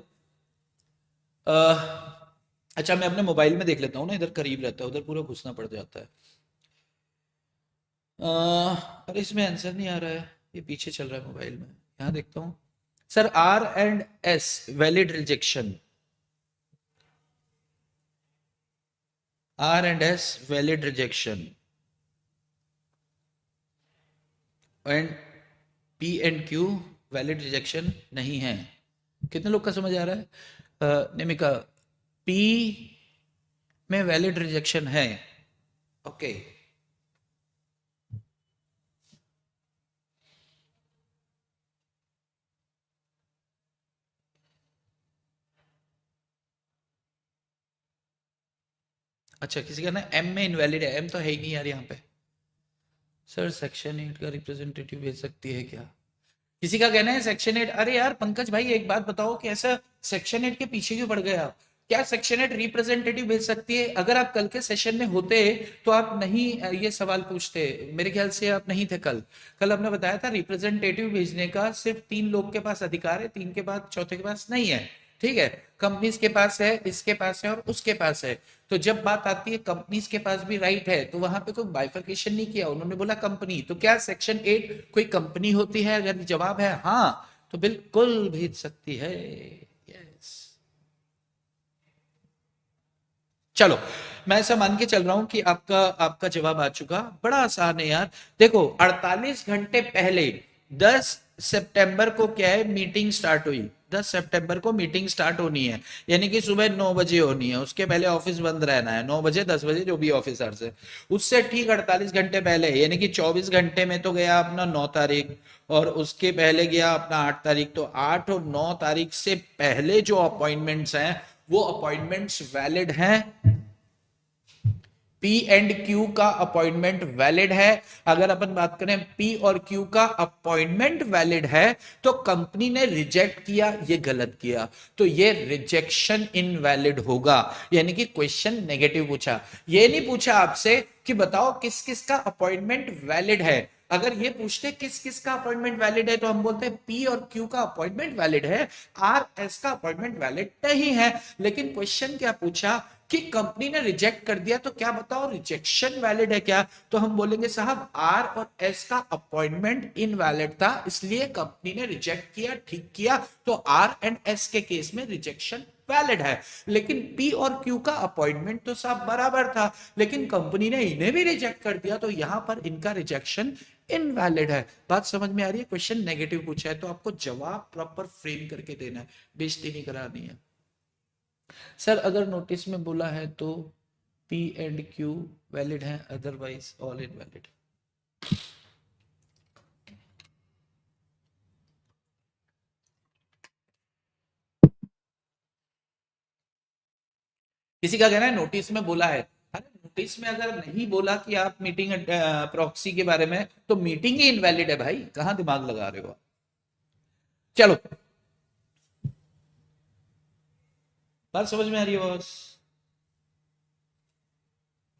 अच्छा, मैं अपने मोबाइल में देख लेता हूँ ना, इधर करीब रहता है, उधर पूरा घुसना पड़ जाता है। अरे इसमें आंसर नहीं आ रहा है, ये पीछे चल रहा है मोबाइल में, यहाँ देखता हूँ। Sir R&S valid rejection, R&S valid rejection and P&Q valid rejection नहीं है। कितने लोग का समझ आ रहा है? निमिका, P में वैलिड रिजेक्शन है, ओके। अच्छा, किसी का ना M में इनवैलिड है, M तो है ही नहीं यार यहाँ पे। सर सेक्शन 8 का रिप्रेजेंटेटिव भेज सकती है क्या? किसी का कहना है सेक्शन 8, अरे यार पंकज भाई एक बात बताओ कि ऐसा सेक्शन 8 के पीछे क्यों पड़ गए आप? क्या सेक्शन 8 रिप्रेजेंटेटिव भेज सकती है? अगर आप कल के सेशन में होते तो आप नहीं ये सवाल पूछते, मेरे ख्याल से आप नहीं थे कल। कल आपने बताया था रिप्रेजेंटेटिव भेजने का सिर्फ 3 लोग के पास अधिकार है, 3 के बाद चौथे के पास नहीं है, ठीक है। कंपनीज के पास है, इसके पास है और उसके पास है। तो जब बात आती है कंपनीज के पास भी राइट है, तो वहां पे कोई बाइफर्केशन नहीं किया, उन्होंने बोला कंपनी। तो क्या सेक्शन 8 कोई कंपनी होती है? अगर जवाब है हाँ, तो बिल्कुल भेज सकती है। यस, चलो, मैं ऐसा मान के चल रहा हूं कि आपका आपका जवाब आ चुका। बड़ा आसान है यार। देखो 48 घंटे पहले 10 सितंबर को क्या है, मीटिंग स्टार्ट हुई। 10 सितंबर को मीटिंग स्टार्ट होनी है, यानी कि सुबह 9 बजे होनी है। उसके पहले ऑफिस बंद रहना है, 9 बजे 10 बजे जो भी ऑफिसर्स है, उससे ठीक 48 घंटे पहले, यानी कि 24 घंटे में तो गया अपना 9 तारीख, और उसके पहले गया अपना 8 तारीख। तो 8 और 9 तारीख से पहले जो अपॉइंटमेंट्स हैं, वो अपॉइंटमेंट्स वैलिड हैं। P&Q का अपॉइंटमेंट वैलिड है। अगर अपन बात करें P और Q का अपॉइंटमेंट वैलिड है, तो कंपनी ने रिजेक्ट किया, ये गलत किया, तो ये रिजेक्शन इनवैलिड होगा। यानी कि क्वेश्चन नेगेटिव पूछा, ये नहीं पूछा आपसे कि बताओ किस किस का अपॉइंटमेंट वैलिड है। अगर ये पूछते किस किस का अपॉइंटमेंट वैलिड है, तो हम बोलते हैं P और Q का अपॉइंटमेंट वैलिड है, RS का अपॉइंटमेंट वैलिड नहीं है। लेकिन क्वेश्चन क्या पूछा कि कंपनी ने रिजेक्ट कर दिया, तो क्या बताओ रिजेक्शन वैलिड है क्या? तो हम बोलेंगे साहब R और S का अपॉइंटमेंट इनवैलिड था, इसलिए कंपनी ने रिजेक्ट किया, ठीक किया। तो R एंड S के केस में रिजेक्शन वैलिड है। लेकिन P और Q का अपॉइंटमेंट तो सब बराबर था, लेकिन कंपनी ने इन्हें भी रिजेक्ट कर दिया, तो यहां पर इनका रिजेक्शन इनवैलिड है। बात समझ में आ रही है? क्वेश्चन नेगेटिव पूछा है तो आपको जवाब प्रॉपर फ्रेम करके देना है, बेइज्जती नहीं करानी है। सर अगर नोटिस में बोला है तो पी एंड क्यू वैलिड है, अदरवाइज ऑल इनवैलिड। किसी का कहना है नोटिस में बोला है, अरे नोटिस में अगर नहीं बोला कि आप मीटिंग प्रॉक्सी के बारे में तो मीटिंग ही इनवैलिड है भाई, कहां दिमाग लगा रहे हो? चलो, बात समझ में आ रही है boss?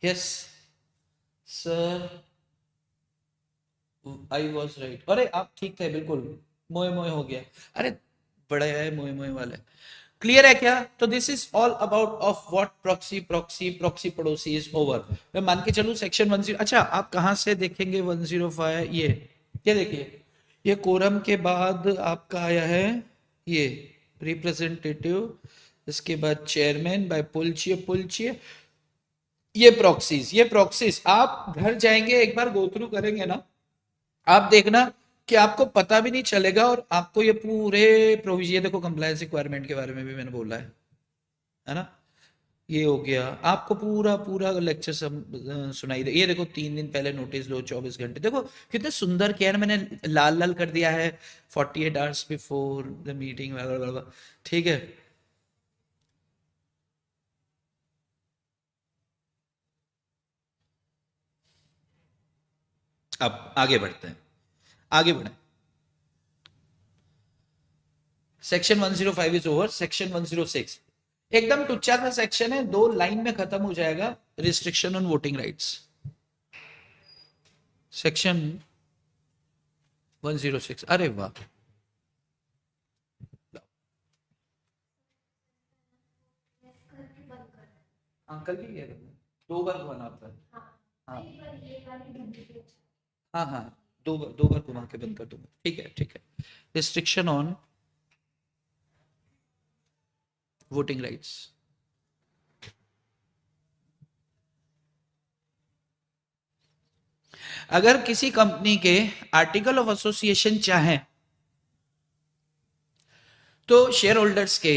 Yes sir, I was right. अरे आप ठीक थे बिल्कुल, मोए मोए हो गया। अरे बड़े है मोए मोए वाले। क्लियर है क्या? तो this is all about of what proxy, proxy proxy पड़ोसी इज ओवर। मैं मान के चलूं सेक्शन 10। अच्छा आप कहां से देखेंगे 105? ये देखिए, ये कोरम के बाद आपका आया है ये रिप्रेजेंटेटिव, इसके बाद चेयरमैन बाय पुलचिय पुलचिय, ये प्रॉक्सीज आप घर जाएंगे एक बार गो थ्रू करेंगे ना, आप देखना कि आपको पता भी नहीं चलेगा और आपको ये पूरे प्रोविजन, ये देखो कंप्लायंस रिक्वायरमेंट के बारे में भी मैंने बोला है ना? ये हो गया, आपको पूरा पूरा लेक्चर सुनाई दे। ये देखो 3 दिन पहले नोटिस दो, 24 घंटे, देखो कितने सुंदर किया है ना, मैंने लाल लाल कर दिया है 48 आवर्स बिफोर द मीटिंग, ठीक है। अब आगे बढ़ते हैं, आगे बढ़े। सेक्शन 105 इज ओवर, सेक्शन 106 एकदम टुच्चा सा सेक्शन है, 2 लाइन में खत्म हो जाएगा। Restriction on voting rights, section 106। अरे वाह, अंकल भी कह रहे थे 2 बार घुमाना होता है। हाँ हाँ हाँ, 2 बार घुमा के बंद कर दूंगा, ठीक है ठीक है। रिस्ट्रिक्शन ऑन वोटिंग राइट्स, अगर किसी कंपनी के आर्टिकल ऑफ एसोसिएशन चाहें तो शेयर होल्डर्स के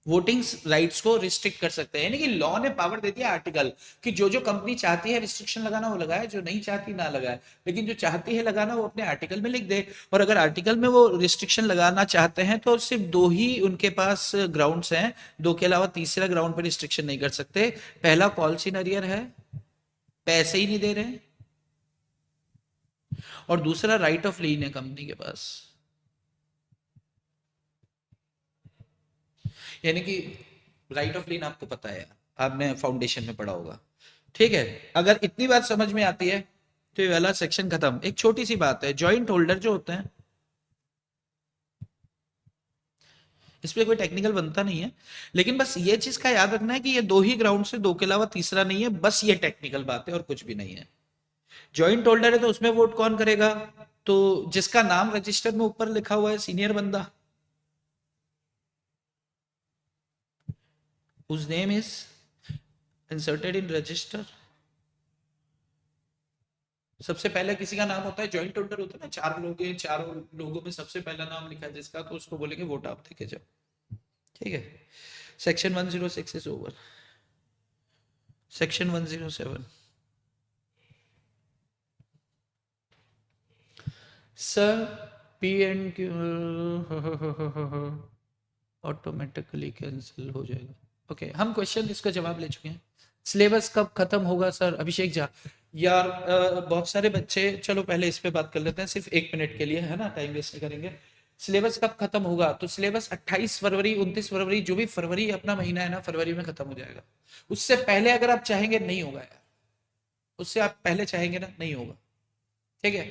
वोटिंग राइट्स को रिस्ट्रिक्ट कर सकते हैं, यानी कि लॉ ने पावर दे दिया आर्टिकल कि जो जो कंपनी चाहती है रिस्ट्रिक्शन लगाना वो लगाए, जो नहीं चाहती ना लगाए, लेकिन जो चाहती है लगाना वो अपने आर्टिकल में लिख दे। और अगर आर्टिकल में वो रिस्ट्रिक्शन लगाना चाहते हैं तो सिर्फ 2 ही उनके पास ग्राउंड्स हैं, 2 के अलावा तीसरा ग्राउंड पर रिस्ट्रिक्शन नहीं कर सकते। पहला कॉल सीनरियर है, पैसे ही नहीं दे रहे, और दूसरा राइट ऑफ लीन है कंपनी के पास, यानी कि राइट ऑफ लीन आपको पता है, आपने फाउंडेशन में पढ़ा होगा, ठीक है। अगर इतनी बात समझ में आती है तो ये वाला सेक्शन खत्म। एक छोटी सी बात है, जॉइंट होल्डर जो होते हैं, इस पे कोई टेक्निकल बनता नहीं है, लेकिन बस ये चीज का याद रखना है कि ये 2 ही ग्राउंड से, 2 के अलावा तीसरा नहीं है, बस ये टेक्निकल बात है और कुछ भी नहीं है। जॉइंट होल्डर है तो उसमें वोट कौन करेगा? तो जिसका नाम रजिस्टर में ऊपर लिखा हुआ है सीनियर बंदा, whose name is inserted in register, सबसे पहले किसी का नाम होता है, जॉइंट होल्डर होता है ना, 4 लोग हैं, 4 लोगों में सबसे पहला नाम लिखा है जिसका, तो उसको बोलेंगे वोट आप देके जाओ, ठीक है। Section 106 is over, section 107। Sir P and Q automatically cancel हो जाएगा। ओके हम क्वेश्चन इसका जवाब ले चुके हैं। सिलेबस कब खत्म होगा सर? अभिषेक झा, यार बहुत सारे बच्चे, चलो पहले इस पे बात कर लेते हैं सिर्फ 1 मिनट के लिए, है ना, टाइम वेस्ट नहीं करेंगे। सिलेबस कब खत्म होगा? तो सिलेबस 28 फरवरी 29 फरवरी, जो भी फरवरी अपना महीना है ना, फरवरी में खत्म हो जाएगा। उससे पहले अगर आप चाहेंगे नहीं होगा यार, उससे आप पहले चाहेंगे ना नहीं होगा, ठीक है।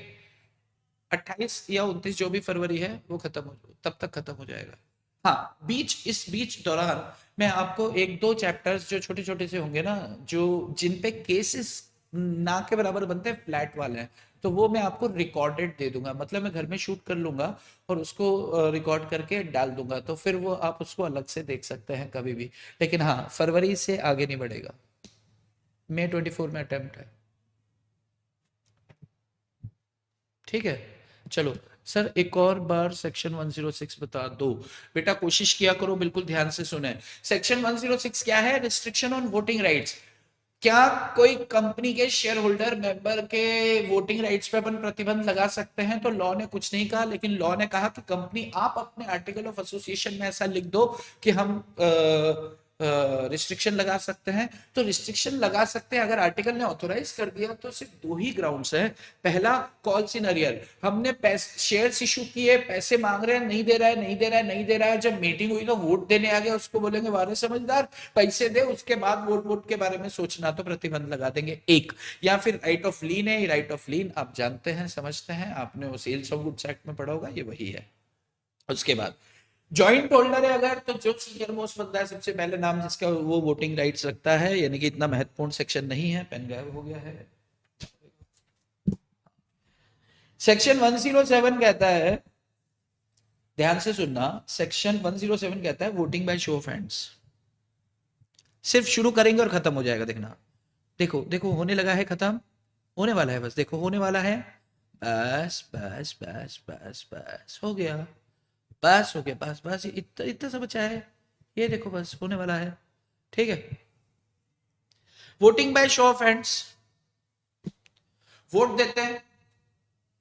28 या 29 जो भी फरवरी है वो खत्म हो, तब तक खत्म हो जाएगा। हाँ इस बीच दौरान मैं आपको 1-2 चैप्टर्स जो छोटे छोटे से होंगे ना, जो जिन पे केसेस ना के बराबर बनते हैं, फ्लैट वाले हैं, तो वो मैं आपको रिकॉर्डेड दे दूंगा, मतलब मैं घर में शूट कर लूंगा और उसको रिकॉर्ड करके डाल दूंगा, तो फिर वो आप उसको अलग से देख सकते हैं कभी भी। लेकिन हाँ फरवरी से आगे नहीं बढ़ेगा, May 24 में अटेम्प्ट है। ठीक है, चलो सर एक और बार सेक्शन 106 बता दो। बेटा कोशिश किया करो, बिल्कुल ध्यान से सुने। सेक्शन 106 क्या है? Restriction on voting rights. क्या कोई कंपनी के शेयर होल्डर मेंबर के वोटिंग राइट्स पे अपन प्रतिबंध लगा सकते हैं? तो लॉ ने कुछ नहीं कहा, लेकिन लॉ ने कहा कि कंपनी आप अपने आर्टिकल ऑफ एसोसिएशन में ऐसा लिख दो कि हम रिस्ट्रिक्शन लगा सकते हैं। तो रिस्ट्रिक्शन लगा सकते हैं अगर आर्टिकल ने ऑथोराइज कर दिया, तो सिर्फ दो ही ग्राउंड्स हैं। पहला, कॉल्स इन अरियर, हमने शेयर्स इशू किए, पैसे मांग रहे हैं, नहीं दे रहा है, नहीं दे रहा है, नहीं दे रहा है, जब मीटिंग हुई तो वोट देने आ गया, उसको बोलेंगे वारे समझदार पैसे दे, उसके बाद वोट के बारे में सोचना, तो प्रतिबंध लगा देंगे एक। या फिर राइट ऑफ लीन है, राइट ऑफ लीन आप जानते हैं, समझते हैं, आपने वो सेल्स ऑफ गुड्स एक्ट में पढ़ा होगा, ये वही है। उसके बाद जॉइंट होल्डर है अगर, तो जो सीनियर मोस्ट बंदा है, सबसे पहले नाम जिसका, वो वोटिंग राइट्स रखता है। यानी कि इतना महत्वपूर्ण सेक्शन नहीं है, पेन गायब हो गया है। सेक्शन 107 कहता है, ध्यान से सुनना, सेक्शन 107 कहता है voting by show of hands. सिर्फ शुरू करेंगे और खत्म हो जाएगा, देखना। देखो देखो होने लगा है, खत्म होने वाला है, बस देखो होने वाला है, बस बस बस बस बस हो गया, बस हो गया, बस बस इतना इतना सा बचा है, ये देखो बस होने वाला है। ठीक है, voting by show of hands, vote देते हैं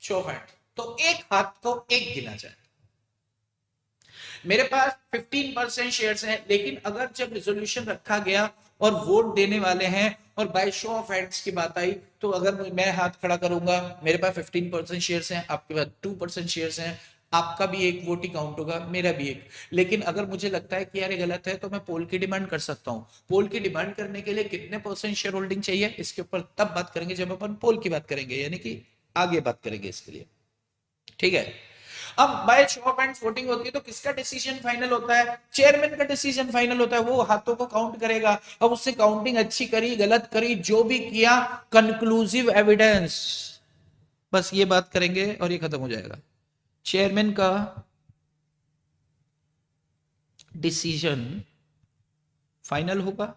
शो ऑफ हैंड, तो एक हाथ को एक गिना जाए। मेरे पास 15% शेयर्स हैं, लेकिन अगर जब रिजोल्यूशन रखा गया और वोट देने वाले हैं और बाय शो ऑफ हैंड्स की बात आई, तो अगर मैं हाथ खड़ा करूंगा, मेरे पास 15% शेयर्स हैं, आपके पास 2% शेयर्स हैं, आपका भी एक वोट ही काउंट होगा, मेरा भी एक। लेकिन अगर मुझे लगता है कि यार ये गलत है, तो मैं पोल की डिमांड कर सकता हूं। पोल की डिमांड करने के लिए कितने परसेंट शेयर होल्डिंग चाहिए, इसके ऊपर तब बात करेंगे जब अपन पोल की बात करेंगे, यानी कि आगे बात करेंगे इसके लिए। ठीक है, अब by show of hands voting होती है, तो किसका डिसीजन फाइनल होता है? चेयरमैन का डिसीजन फाइनल होता है, वो हाथों को काउंट करेगा। अब उससे काउंटिंग अच्छी करी, गलत करी, जो भी किया, कंक्लूसिव एविडेंस, बस ये बात करेंगे और ये खत्म हो जाएगा। चेयरमैन का डिसीजन फाइनल होगा,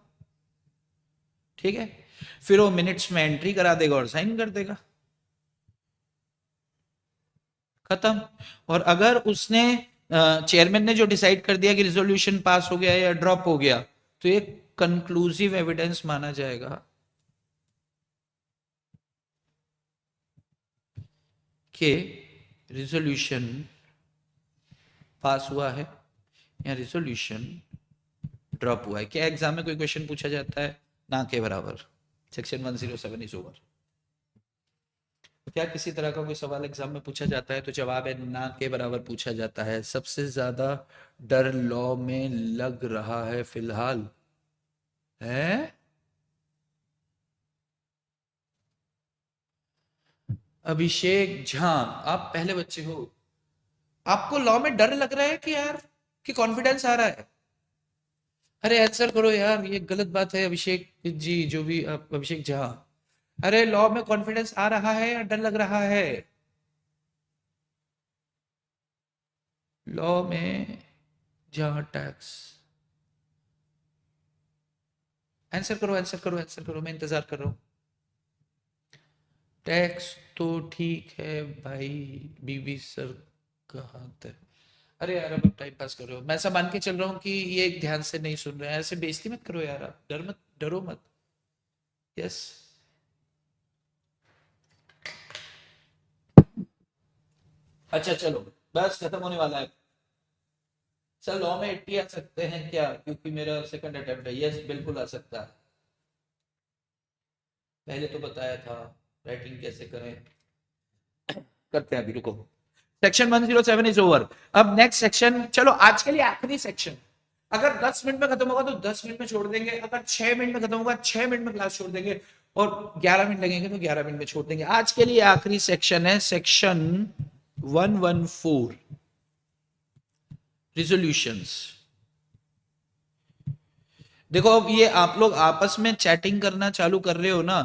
ठीक है, फिर वो मिनट्स में एंट्री करा देगा और साइन कर देगा, खत्म। और अगर उसने चेयरमैन ने जो डिसाइड कर दिया कि रिजोल्यूशन पास हो गया या ड्रॉप हो गया, तो ये कंक्लूसिव एविडेंस माना जाएगा कि रिजोल्यूशन पास हुआ है या रिजोल्यूशन ड्रॉप हुआ है। क्या एग्जाम में कोई क्वेश्चन पूछा जाता है? ना के बराबर। Section 107 is over. क्या किसी तरह का कोई सवाल एग्जाम में पूछा जाता है? तो जवाब है ना के बराबर पूछा जाता है। सबसे ज्यादा डर लॉ में लग रहा है फिलहाल है अभिषेक झा। आप पहले बच्चे हो, आपको लॉ में डर लग रहा है कि यार कि कॉन्फिडेंस आ रहा है? अरे आंसर करो यार, ये गलत बात है अभिषेक जी, जो भी आप, अभिषेक झा। अरे लॉ में कॉन्फिडेंस आ रहा है या डर लग रहा है? लॉ में जहां टैक्स, आंसर करो आंसर करो आंसर करो, मैं इंतजार कर रहा हूं। टैक्स तो ठीक है भाई, बीबी सर का हाथ है। अरे यार अब टाइम पास कर रहे हो, मैं ऐसा मान के चल रहा हूँ कि ये ध्यान से नहीं सुन रहे हैं। ऐसे बेइज्जती मत करो यार, आप डर मत, डरो मत। यस, अच्छा चलो, बस खत्म होने वाला है। सर लॉ में 80 आ सकते हैं क्या, क्योंकि मेरा सेकंड अटेम्प्ट है? यस बिल्कुल आ सकता है, पहले तो बताया था राइटिंग कैसे करें, करते हैं अभी, रुको। Section 107 is over. अब नेक्स्ट सेक्शन, चलो आज के लिए आखिरी सेक्शन। अगर 10 मिनट में खत्म होगा तो 10 मिनट में छोड़ देंगे, अगर 6 मिनट में खत्म होगा 6 मिनट में क्लास छोड़ देंगे, और 11 मिनट लगेंगे तो 11 मिनट में छोड़ देंगे। आज के लिए आखिरी सेक्शन है सेक्शन 114, रिजोल्यूशंस। देखो अब ये आप लोग आपस में चैटिंग करना चालू कर रहे हो ना,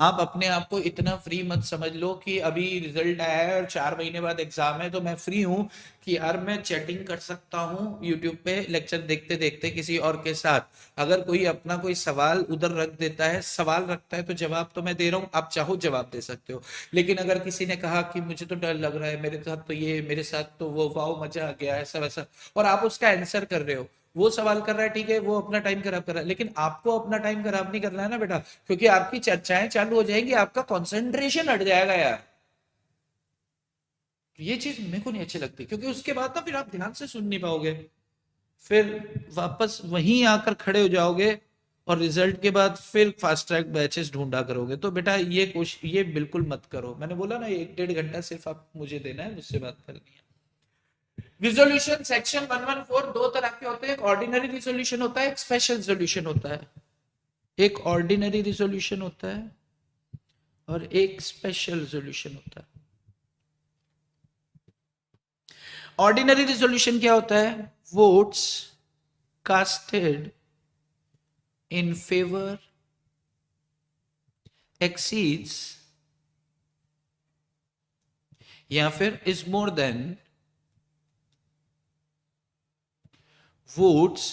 आप अपने आप को इतना फ्री मत समझ लो कि अभी रिजल्ट आया है और 4 महीने बाद एग्जाम है तो मैं फ्री हूँ कि यार मैं चैटिंग कर सकता हूँ यूट्यूब पे लेक्चर देखते देखते किसी और के साथ। अगर कोई अपना कोई सवाल उधर रख देता है, सवाल रखता है, तो जवाब तो मैं दे रहा हूँ, आप चाहो जवाब दे सकते हो। लेकिन अगर किसी ने कहा कि मुझे तो डर लग रहा है, मेरे साथ तो ये, मेरे साथ तो वो, वाह मजा आ गया, ऐसा वैसा, और आप उसका आंसर कर रहे हो, वो सवाल कर रहा है, ठीक है, वो अपना टाइम खराब कर रहा है, लेकिन आपको अपना टाइम खराब नहीं करना है ना बेटा, क्योंकि आपकी चर्चाएं चालू हो जाएंगी, आपका कंसंट्रेशन हट जाएगा यार। तो ये चीज मेरे को नहीं अच्छी लगती, क्योंकि उसके बाद ना फिर आप ध्यान से सुन नहीं पाओगे, फिर वापस वहीं आकर खड़े हो जाओगे और रिजल्ट के बाद फिर फास्ट ट्रैक बैचेस ढूंढा करोगे। तो बेटा ये ये बिल्कुल मत करो। मैंने बोला ना 1-1.5 घंटा सिर्फ आप मुझे देना है, मुझसे बात करनी है। रिजोल्यूशन सेक्शन 114 दो तरह के होते हैं, एक ऑर्डिनरी रिजोल्यूशन होता है, एक स्पेशल रिजोल्यूशन होता है। एक ऑर्डिनरी रिजोल्यूशन होता है और एक स्पेशल रिजोल्यूशन होता है। ऑर्डिनरी रिजोल्यूशन क्या होता है? Votes casted in favour exceeds या फिर is more then votes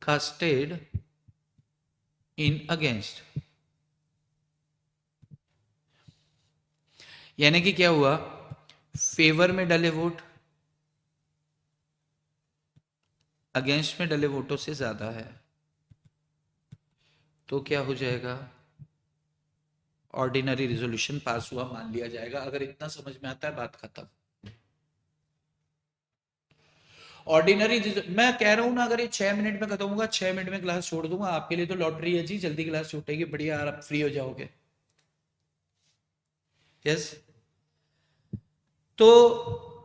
casted in against। यानी कि क्या हुआ? फेवर में डले वोट अगेंस्ट में डले वोटों से ज्यादा है, तो क्या हो जाएगा? ऑर्डिनरी रिजोल्यूशन पास हुआ मान लिया जाएगा। अगर इतना समझ में आता है, बात खत्म। ऑर्डिनरी, मैं कह रहा हूं ना, अगर ये 6 मिनट में खत्म होगा, 6 मिनट में क्लास छोड़ दूंगा। आपके लिए तो लॉटरी है जी, जल्दी क्लास छूटेगी, बढ़िया, आप फ्री हो जाओगे। यस। तो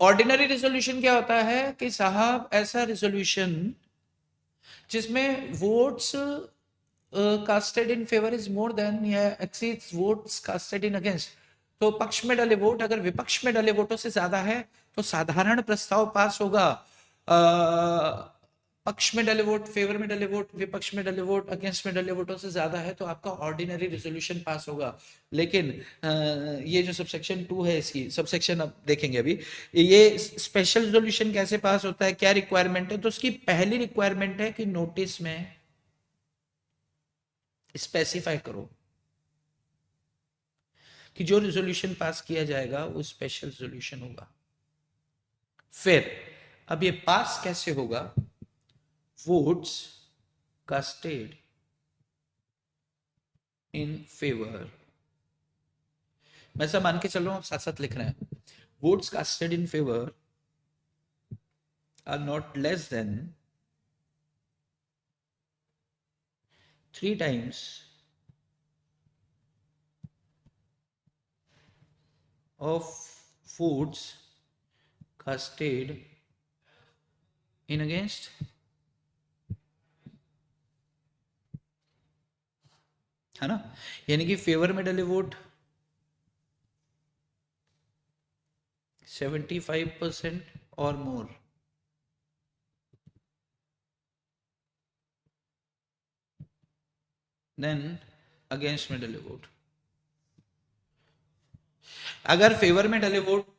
ऑर्डिनरी रिजोल्यूशन क्या होता है कि साहब ऐसा रिजोल्यूशन जिसमें votes casted in favour is more than या exceeds votes casted in against. तो पक्ष में डले वोट अगर विपक्ष में डले वोटों से ज्यादा है तो साधारण प्रस्ताव पास होगा। पक्ष में डले वोट, फेवर में डले वोट, विपक्ष में डले वोट, अगेंस्ट में डले वोटों से ज्यादा है तो आपका ऑर्डिनरी रेजोल्यूशन पास होगा। लेकिन ये जो सबसेक्शन 2 है, इसकी सबसेक्शन अब देखेंगे अभी, ये स्पेशल रेजोल्यूशन कैसे पास होता है, क्या रिक्वायरमेंट है? तो उसकी पहली रिक्वायरमेंट है कि नोटिस में स्पेसिफाई करो कि जो रेजोल्यूशन पास किया जाएगा वो स्पेशल रेजोल्यूशन होगा। फिर अब ये पास कैसे होगा? वोट्स कास्टेड इन फेवर, मैं सब मान के चल रहा हूं, आप साथ साथ लिख रहे हैं। Votes casted in favour are not less than 3 times of votes casted in against। है ना? यानी कि फेवर में डले वोट 75% और मोर, देन अगेंस्ट में डले वोट। अगर फेवर में डले वोट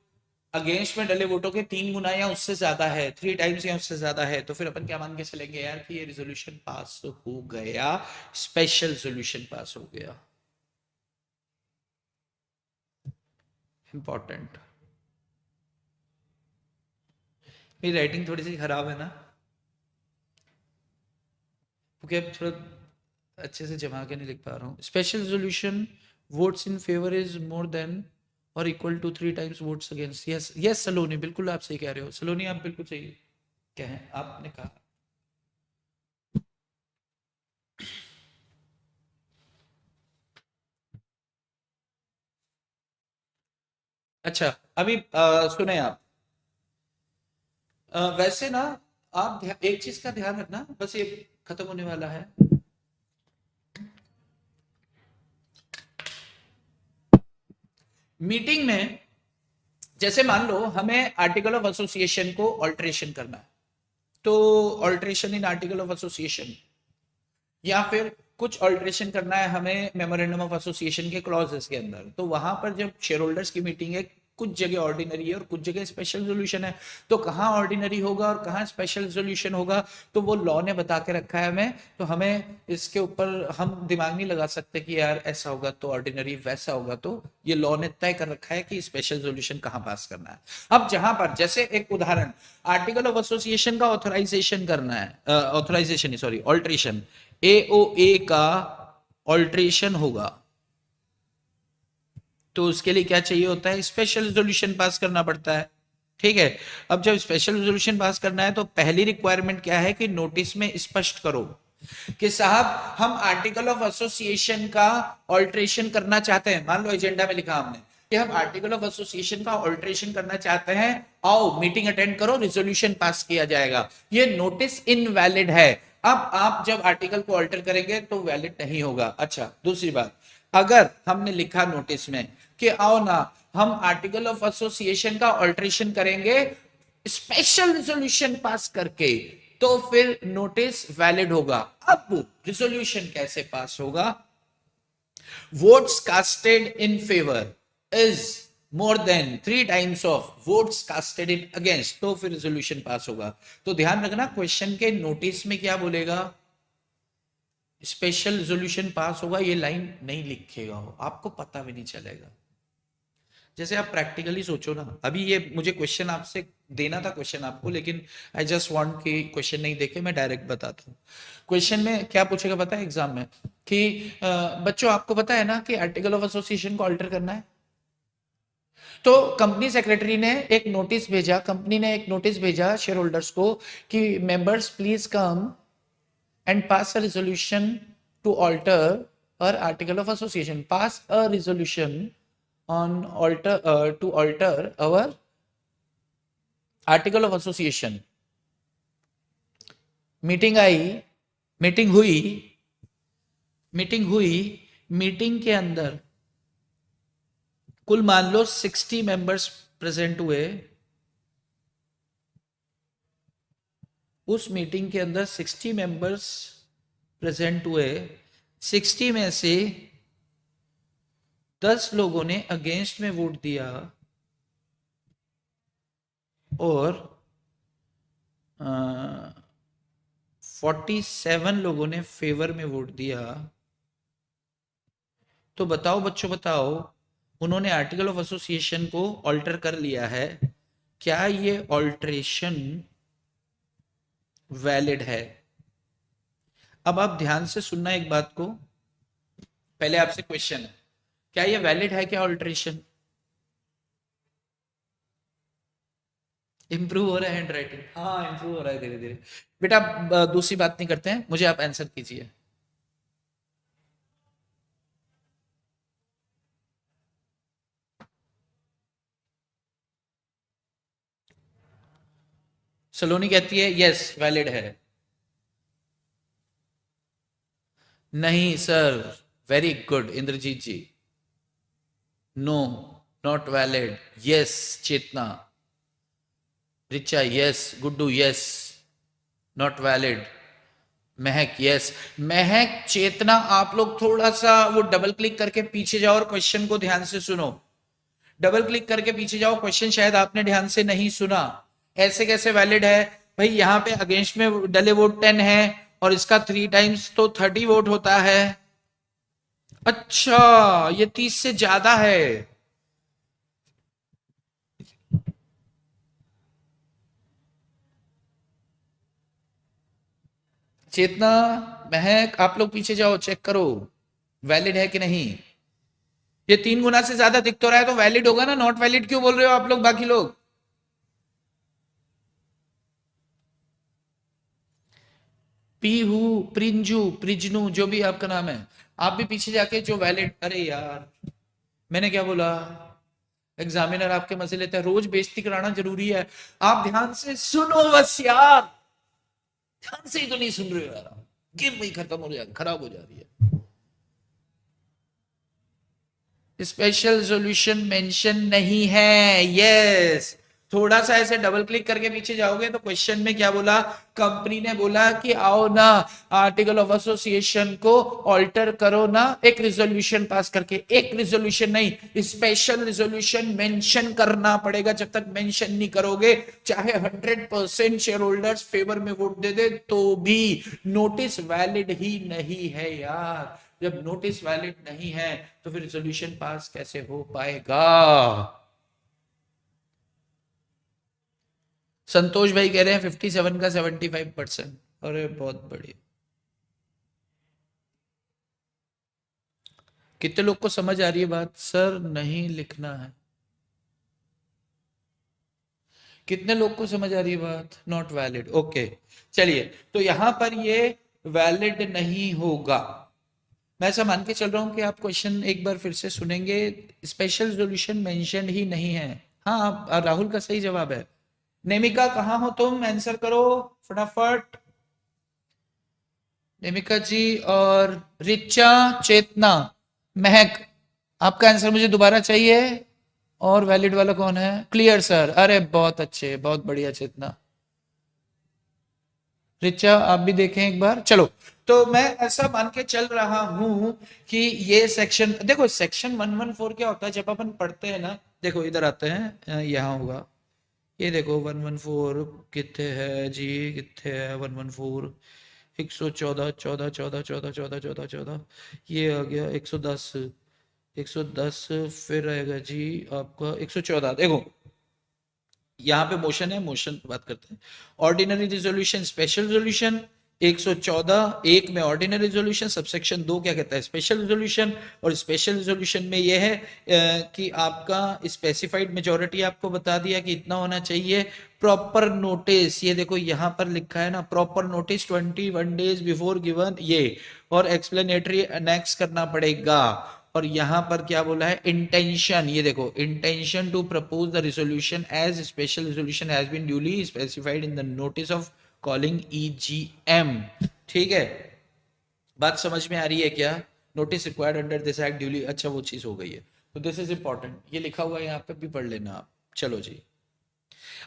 अगेंस्ट में डले वोटों के 3 गुना या उससे ज्यादा है, 3 टाइम्स या उससे ज्यादा है, तो फिर अपन क्या मान के चलेंगे यार कि ये रिजोल्यूशन पास हो गया, स्पेशल रिजोल्यूशन पास हो गया। इंपॉर्टेंट। मेरी राइटिंग थोड़ी सी खराब है ना, क्योंकि अब थोड़ा अच्छे से जमा के नहीं लिख पा रहा हूँ। Special resolution votes in favour is more than और equal to 3 times votes against. Yes yes Saloni, बिल्कुल आप सही कह रहे हो सलोनी, आप बिल्कुल सही क्या है आपने कहा। अच्छा, अभी सुने आप, वैसे ना आप एक चीज का ध्यान रखना, बस ये खत्म होने वाला है। मीटिंग में जैसे मान लो हमें आर्टिकल ऑफ एसोसिएशन को ऑल्टरेशन करना है, तो alteration in article of association, या फिर कुछ ऑल्ट्रेशन करना है हमें मेमोरेंडम ऑफ एसोसिएशन के क्लॉजेस के अंदर, तो वहां पर जब शेयर होल्डर्स की मीटिंग है, कुछ जगह ऑर्डिनरी है और कुछ जगह स्पेशल रेजोल्यूशन है, तो कहाँ ऑर्डिनरी होगा और कहाँ स्पेशल रेजोल्यूशन होगा, तो वो लॉ ने बता के रखा है हमें, तो हमें इसके ऊपर हम दिमाग नहीं लगा सकते कि यार ऐसा होगा तो ऑर्डिनरी, वैसा होगा तो, ये लॉ ने तय कर रखा है कि स्पेशल रेजोल्यूशन कहाँ पास करना है। अब जहां पर जैसे एक उदाहरण, आर्टिकल ऑफ एसोसिएशन का ऑथराइजेशन करना है, ऑथराइजेशन सॉरी ऑल्ट्रेशन, एओए का ऑल्ट्रेशन होगा, तो उसके लिए क्या चाहिए होता है, स्पेशल रेजोल्यूशन पास करना पड़ता है। ठीक है, अब जब स्पेशल रेजोल्यूशन पास करना है तो पहली रिक्वायरमेंट क्या है कि नोटिस में स्पष्ट करो कि साहब हम आर्टिकल ऑफ एसोसिएशन का ऑल्ट्रेशन करना चाहते हैं। मान लो एजेंडा में लिखा हमने कि हम आर्टिकल ऑफ एसोसिएशन का ऑल्ट्रेशन करना चाहते हैं, आओ मीटिंग अटेंड करो, रेजोल्यूशन पास किया जाएगा। ये नोटिस इनवैलिड है। अब आप जब आर्टिकल को ऑल्टर करेंगे तो वैलिड नहीं होगा। अच्छा, दूसरी बात, अगर हमने लिखा नोटिस में कि आओ ना हम आर्टिकल ऑफ एसोसिएशन का ऑल्ट्रेशन करेंगे स्पेशल रेजोल्यूशन पास करके, तो फिर नोटिस वैलिड होगा। अब रेजोल्यूशन कैसे पास होगा, votes casted in favour is more then 3 times of votes casted in against, तो फिर रेजोल्यूशन पास होगा। तो ध्यान रखना क्वेश्चन के नोटिस में क्या बोलेगा, स्पेशल रेजोल्यूशन पास होगा, ये लाइन नहीं लिखेगा, आपको पता भी नहीं चलेगा। जैसे आप प्रैक्टिकली सोचो ना, अभी ये मुझे क्वेश्चन आपसे देना था क्वेश्चन आपको, लेकिन आई जस्ट वांट कि क्वेश्चन नहीं देखे, मैं डायरेक्ट बताता हूँ। क्वेश्चन में क्या पूछेगा पता है एग्जाम में कि बच्चों आपको पता है ना कि आर्टिकल ऑफ एसोसिएशन को अल्टर करना है, तो कंपनी सेक्रेटरी ने एक नोटिस भेजा, कंपनी ने एक नोटिस भेजा शेयर होल्डर्स को कि members please come and pass a resolution to alter our article of association, pass a resolution on to alter our article of association। Meeting I, meeting हुई, meeting के अंदर कुल मान लो 60 मेंबर्स प्रेजेंट हुए, उस meeting के अंदर 60 मेंबर्स प्रेजेंट हुए, 60 में से 10 लोगों ने अगेंस्ट में वोट दिया और 47 लोगों ने फेवर में वोट दिया। तो बताओ बच्चों, बताओ, उन्होंने आर्टिकल ऑफ एसोसिएशन को ऑल्टर कर लिया है, क्या ये ऑल्ट्रेशन वैलिड है? अब आप ध्यान से सुनना एक बात को, पहले आपसे क्वेश्चन है, क्या ये वैलिड है क्या ऑल्ट्रेशन? इंप्रूव हो रहा है हैंडराइटिंग, हाँ इंप्रूव हो रहा है धीरे धीरे। बेटा दूसरी बात नहीं करते हैं, मुझे आप आंसर कीजिए। सलोनी कहती है यस वैलिड है। नहीं sir, very good Indrajeet ji, no not valid. Yes Chetna, Richa yes, Guddu yes, not valid. Mahak yes, Mahak, Chetna, आप लोग थोड़ा सा वो डबल क्लिक करके पीछे जाओ और क्वेश्चन को ध्यान से सुनो। डबल क्लिक करके पीछे जाओ, क्वेश्चन शायद आपने ध्यान से नहीं सुना। ऐसे कैसे वैलिड है भाई, यहां पे अगेंस्ट में डले वोट 10 है और इसका 3 टाइम्स तो 30 वोट होता है। अच्छा, ये 30 से ज्यादा है। चेतना, महक, आप लोग पीछे जाओ, चेक करो वैलिड है कि नहीं। ये 3 गुना से ज्यादा दिख तो रहा है तो वैलिड होगा ना, नॉट वैलिड क्यों बोल रहे हो आप लोग बाकी लोग? पीहू, प्रिंजू, प्रिजनू, जो भी आपका नाम है, आप भी पीछे जाके जो वैलिड, अरे यार मैंने क्या बोला, एग्जामिनर आपके मजे लेता है, रोज बेइज्जती कराना जरूरी है। आप ध्यान से सुनो बस यार, ध्यान से ही तो नहीं सुन रहे हो यार, गेम वही खत्म हो जाए, खराब हो जा रही है। स्पेशल सॉल्यूशन मेंशन नहीं है, यस। थोड़ा सा ऐसे डबल क्लिक करके पीछे जाओगे तो क्वेश्चन में क्या बोला, कंपनी ने बोला कि आओ ना आर्टिकल ऑफ एसोसिएशन को ऑल्टर करो ना एक रिजोल्यूशन पास करके। एक रिजोल्यूशन नहीं, स्पेशल रिजोल्यूशन मेंशन करना पड़ेगा। जब तक मेंशन नहीं करोगे, चाहे 100% शेयर होल्डर्स फेवर में वोट दे दे तो भी नोटिस वैलिड ही नहीं है यार। जब नोटिस वैलिड नहीं है तो फिर रिजोल्यूशन पास कैसे हो पाएगा। संतोष भाई कह रहे हैं 57 का 75%। अरे बहुत बढ़िया। कितने लोग को समझ आ रही है बात? सर नहीं लिखना है। कितने लोग को समझ आ रही है बात? Not valid. ओके चलिए, तो यहां पर ये वैलिड नहीं होगा। मैं ऐसा मान के चल रहा हूं कि आप क्वेश्चन एक बार फिर से सुनेंगे। स्पेशल रेजोल्यूशन मेंशन ही नहीं है। हाँ, राहुल का सही जवाब है। नेमिका कहाँ हो तुम? आंसर करो फटाफट। नेमिका जी और रिचा, चेतना, महक, आपका आंसर मुझे दोबारा चाहिए। और वैलिड वाला कौन है? Clear sir. अरे बहुत अच्छे, बहुत बढ़िया चेतना। रिचा आप भी देखें एक बार। चलो, तो मैं ऐसा मान के चल रहा हूं कि ये सेक्शन, देखो सेक्शन 114 क्या होता है जब अपन पढ़ते हैं ना। देखो इधर आते हैं, यहां होगा ये देखो 114 कितने है जी, कितने है 114, 114, 14 14 14 14 14 14, ये आ गया 110, 110 फिर आएगा जी आपका 114। देखो यहाँ पे मोशन है, मोशन की बात करते हैं। Ordinary resolution, special resolution. 114 एक में ऑर्डिनरी रिजोल्यूशन, सबसेक्शन 2 क्या कहता है? Special resolution. और स्पेशल रिजोल्यूशन में यह है कि आपका स्पेसिफाइड मेजोरिटी आपको बता दिया कि इतना होना चाहिए। प्रॉपर नोटिस, ये देखो यहाँ पर लिखा है ना, proper notice 21 days before given ये, और एक्सप्लेनेटरी अनेक्स करना पड़ेगा। और यहां पर क्या बोला है? इंटेंशन, ये देखो intention to propose the resolution as special resolution has been duly specified in the notice of calling EGM. ठीक है, बात समझ में आ रही है क्या? Notice required under this act duly, अच्छा वो चीज हो गई है। तो दिस इज इंपॉर्टेंट, ये लिखा हुआ है यहाँ पे भी पढ़ लेना आप। चलो जी,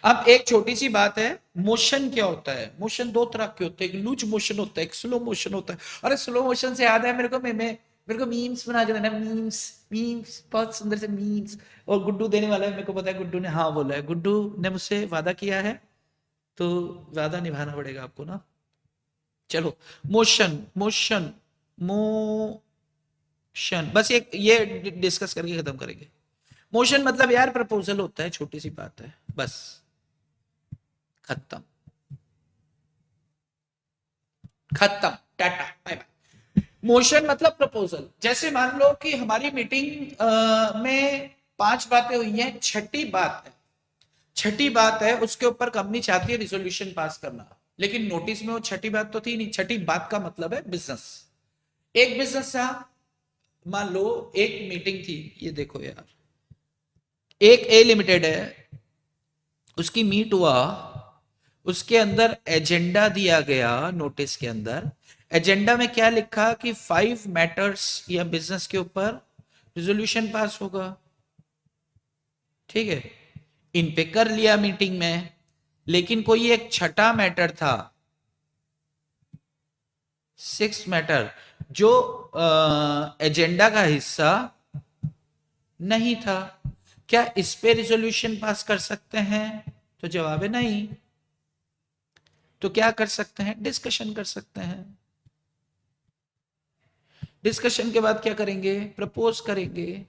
अब एक छोटी सी बात है, मोशन क्या होता है? मोशन दो तरह के होते हैं, एक लूज मोशन होता है, एक स्लो मोशन होता है। अरे स्लो मोशन से याद है मेरे को, मेरे को मीम्स बना के देना, मीम्स, मीम्स बहुत सुंदर से मीम्स। और गुड्डू देने वाला है, मेरे को पता है गुड्डू ने हाँ बोला है, गुड्डू ने मुझसे वादा किया है तो वादा निभाना पड़ेगा आपको ना। चलो, मोशन मोशन मोशन, बस ये डिस्कस करके खत्म करेंगे। मोशन मतलब यार प्रपोजल होता है, छोटी सी बात है, बस खत्म, खत्म, टाटा बाय बाय। मोशन मतलब प्रपोजल। जैसे मान लो कि हमारी मीटिंग में 5 बातें हुई हैं, छठी बात है उसके ऊपर कंपनी चाहती है रिजोल्यूशन पास करना, लेकिन नोटिस में वो छठी बात तो थी नहीं। छठी बात का मतलब है बिजनेस। एक बिजनेस था, मान लो एक मीटिंग थी, ये देखो यार, एक ए लिमिटेड है, उसकी मीट हुआ, उसके अंदर एजेंडा दिया गया। नोटिस के अंदर एजेंडा में क्या लिखा कि 5 मैटर्स या बिजनेस के ऊपर रिजोल्यूशन पास होगा। ठीक है, इन पे कर लिया मीटिंग में, लेकिन कोई एक छठा मैटर था, 6 मैटर, जो एजेंडा का हिस्सा नहीं था। क्या इस पे रिजोल्यूशन पास कर सकते हैं? तो जवाब है नहीं। तो क्या कर सकते हैं? डिस्कशन कर सकते हैं। डिस्कशन के बाद क्या करेंगे? प्रपोज करेंगे।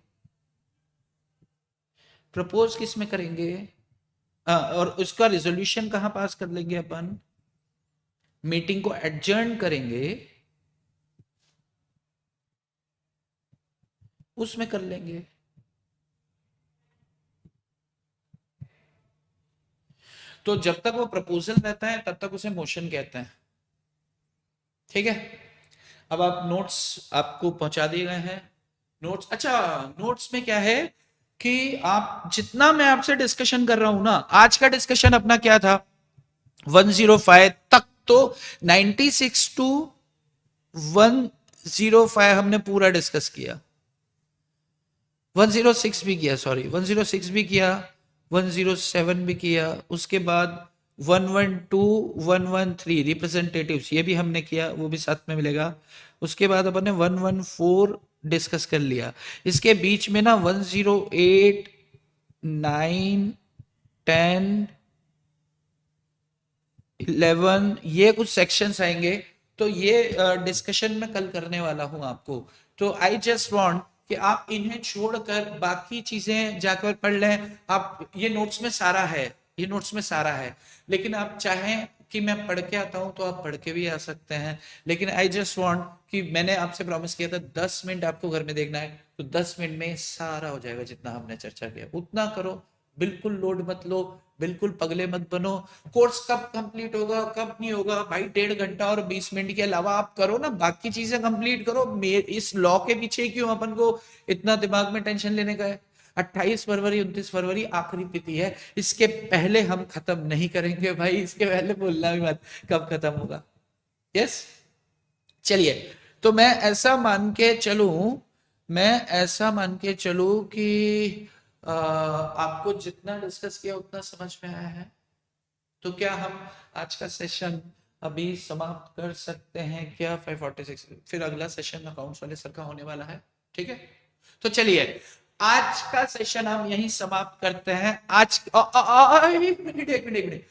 प्रपोज किस में करेंगे? और उसका रिजोल्यूशन कहां पास कर लेंगे अपन? मीटिंग को एडजर्न करेंगे, उसमें कर लेंगे। तो जब तक वो प्रपोजल रहता है तब तक उसे मोशन कहते हैं। ठीक है, अब आप नोट्स आपको पहुंचा दिए गए हैं। नोट्स, अच्छा नोट्स में क्या है कि आप जितना मैं आपसे डिस्कशन कर रहा हूं ना, आज का डिस्कशन अपना क्या था? 105 तक तो 96 टू 105 हमने पूरा डिस्कस किया। 106 भी किया, सॉरी 106 भी किया, 107 भी किया, उसके बाद 112 113 रिप्रेजेंटेटिव्स ये भी हमने किया, वो भी साथ में मिलेगा। उसके बाद अपन ने 114 डिस्कस कर लिया। इसके बीच में ना 108 9 10 11 ये कुछ सेक्शंस आएंगे, तो ये डिस्कशन में कल करने वाला हूं आपको। तो आई जस्ट वांट कि आप इन्हें छोड़कर बाकी चीजें जाकर पढ़ लें। आप ये नोट्स में सारा है, ये नोट्स में सारा है, लेकिन आप चाहें कि मैं पढ़ के आता हूं तो आप पढ़ के भी आ सकते हैं। लेकिन आई जस्ट वांट कि मैंने आपसे प्रॉमिस किया था 10 मिनट आपको घर में देखना है, तो 10 मिनट में सारा हो जाएगा जितना हमने चर्चा किया, उतना करो। बिल्कुल लोड मत लो, बिल्कुल पगले मत बनो। कोर्स कब कंप्लीट होगा कब नहीं होगा भाई, 1.5 घंटा और 20 मिनट के अलावा आप करो ना, बाकी चीजें कंप्लीट करो। इस लॉ के पीछे क्यों अपन को इतना दिमाग में टेंशन लेने का है। 28 फरवरी 29 फरवरी आखिरी तिथि है, इसके पहले हम खत्म नहीं करेंगे भाई, इसके पहले बोलना भी मत कब खत्म होगा। यस, चलिए। तो मैं ऐसा मान के चलूं, मैं ऐसा मान के चलूं कि आपको जितना डिस्कस किया उतना समझ में आया है। तो क्या हम आज का सेशन अभी समाप्त कर सकते हैं क्या? 5:46, फिर अगला सेशन अकाउंट्स वाले सर का होने वाला है, ठीक है। तो चलिए आज का सेशन हम यहीं समाप्त करते हैं। आज एक मिनट एक मिनट एक मिनट,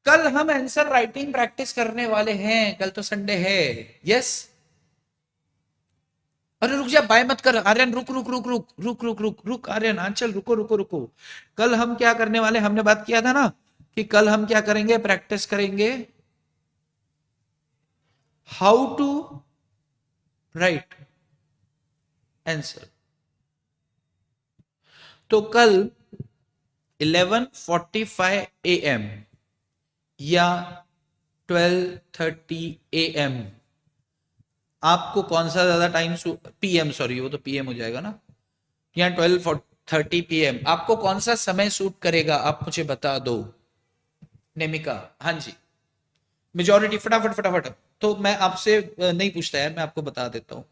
कल हम आंसर राइटिंग प्रैक्टिस करने वाले हैं, कल तो संडे है। यस, अरे रुक जा, बाय मत कर आर्यन, रुक रुक रुक रुक रुक रुक रुक रुक आर्यन, आंचल रुको रुको रुको। कल हम क्या करने वाले, हमने बात किया था ना कि कल हम क्या करेंगे, प्रैक्टिस करेंगे हाउ टू राइट आंसर। तो कल 11:45 AM या 12:30 AM आपको कौन सा ज्यादा टाइम, PM सॉरी, वो तो PM हो जाएगा ना, या 12:30 PM आपको कौन सा समय सूट करेगा, आप मुझे बता दो। नेमिका, हाँ जी, मेजोरिटी, फटाफट फटाफट। तो मैं आपसे नहीं पूछता यार, मैं आपको बता देता हूँ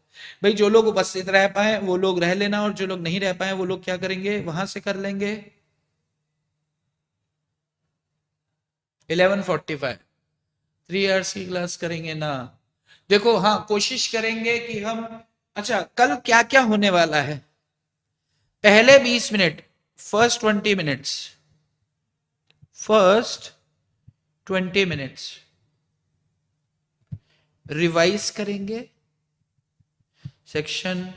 भाई। जो लोग उपस्थित रह पाए वो लोग रह लेना, और जो लोग नहीं रह पाए वो लोग क्या करेंगे, वहां से कर लेंगे। 11:45 3 आवर्स की क्लास करेंगे ना। देखो हाँ, कोशिश करेंगे कि हम, अच्छा कल क्या क्या होने वाला है। पहले 20 मिनट, फर्स्ट 20 मिनट्स रिवाइज करेंगे सेक्शन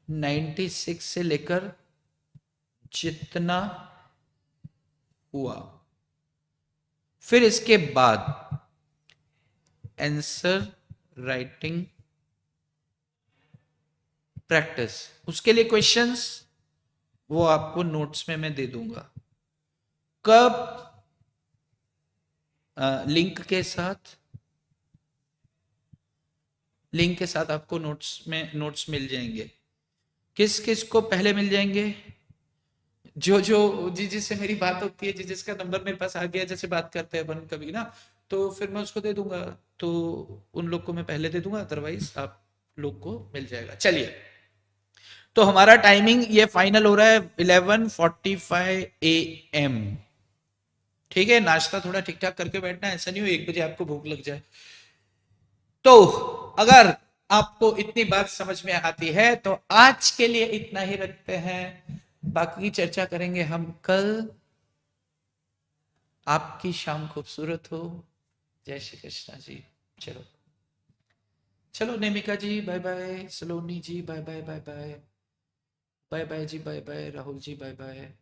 96 से लेकर जितना हुआ। फिर इसके बाद आंसर राइटिंग प्रैक्टिस, उसके लिए क्वेश्चंस वो आपको नोट्स में मैं दे दूंगा। कब? लिंक के साथ, लिंक के साथ आपको नोट्स मिल जाएंगे। किस किस को पहले मिल जाएंगे? जो जो जिससे मेरी बात होती है, जिसका नंबर मेरे पास आ गया, जैसे बात करते हैं अपन कभी ना, तो फिर मैं उसको दे दूंगा, तो उन लोग को मैं पहले दे दूंगा, अदरवाइज आप लोग को मिल जाएगा। चलिए, तो हमारा टाइमिंग ये फाइनल हो रहा है 11:45 AM। ठीक है, नाश्ता थोड़ा ठीक ठाक करके बैठना, ऐसा नहीं हो 1 बजे आपको भूख लग जाए। तो अगर आपको इतनी बात समझ में आती है तो आज के लिए इतना ही रखते हैं, बाकी की चर्चा करेंगे हम कल। आपकी शाम खूबसूरत हो। जय श्री कृष्णा जी। चलो चलो, Nemika ji bye bye, Saloni ji bye bye bye bye, bye bye जी bye bye, Rahul ji bye bye.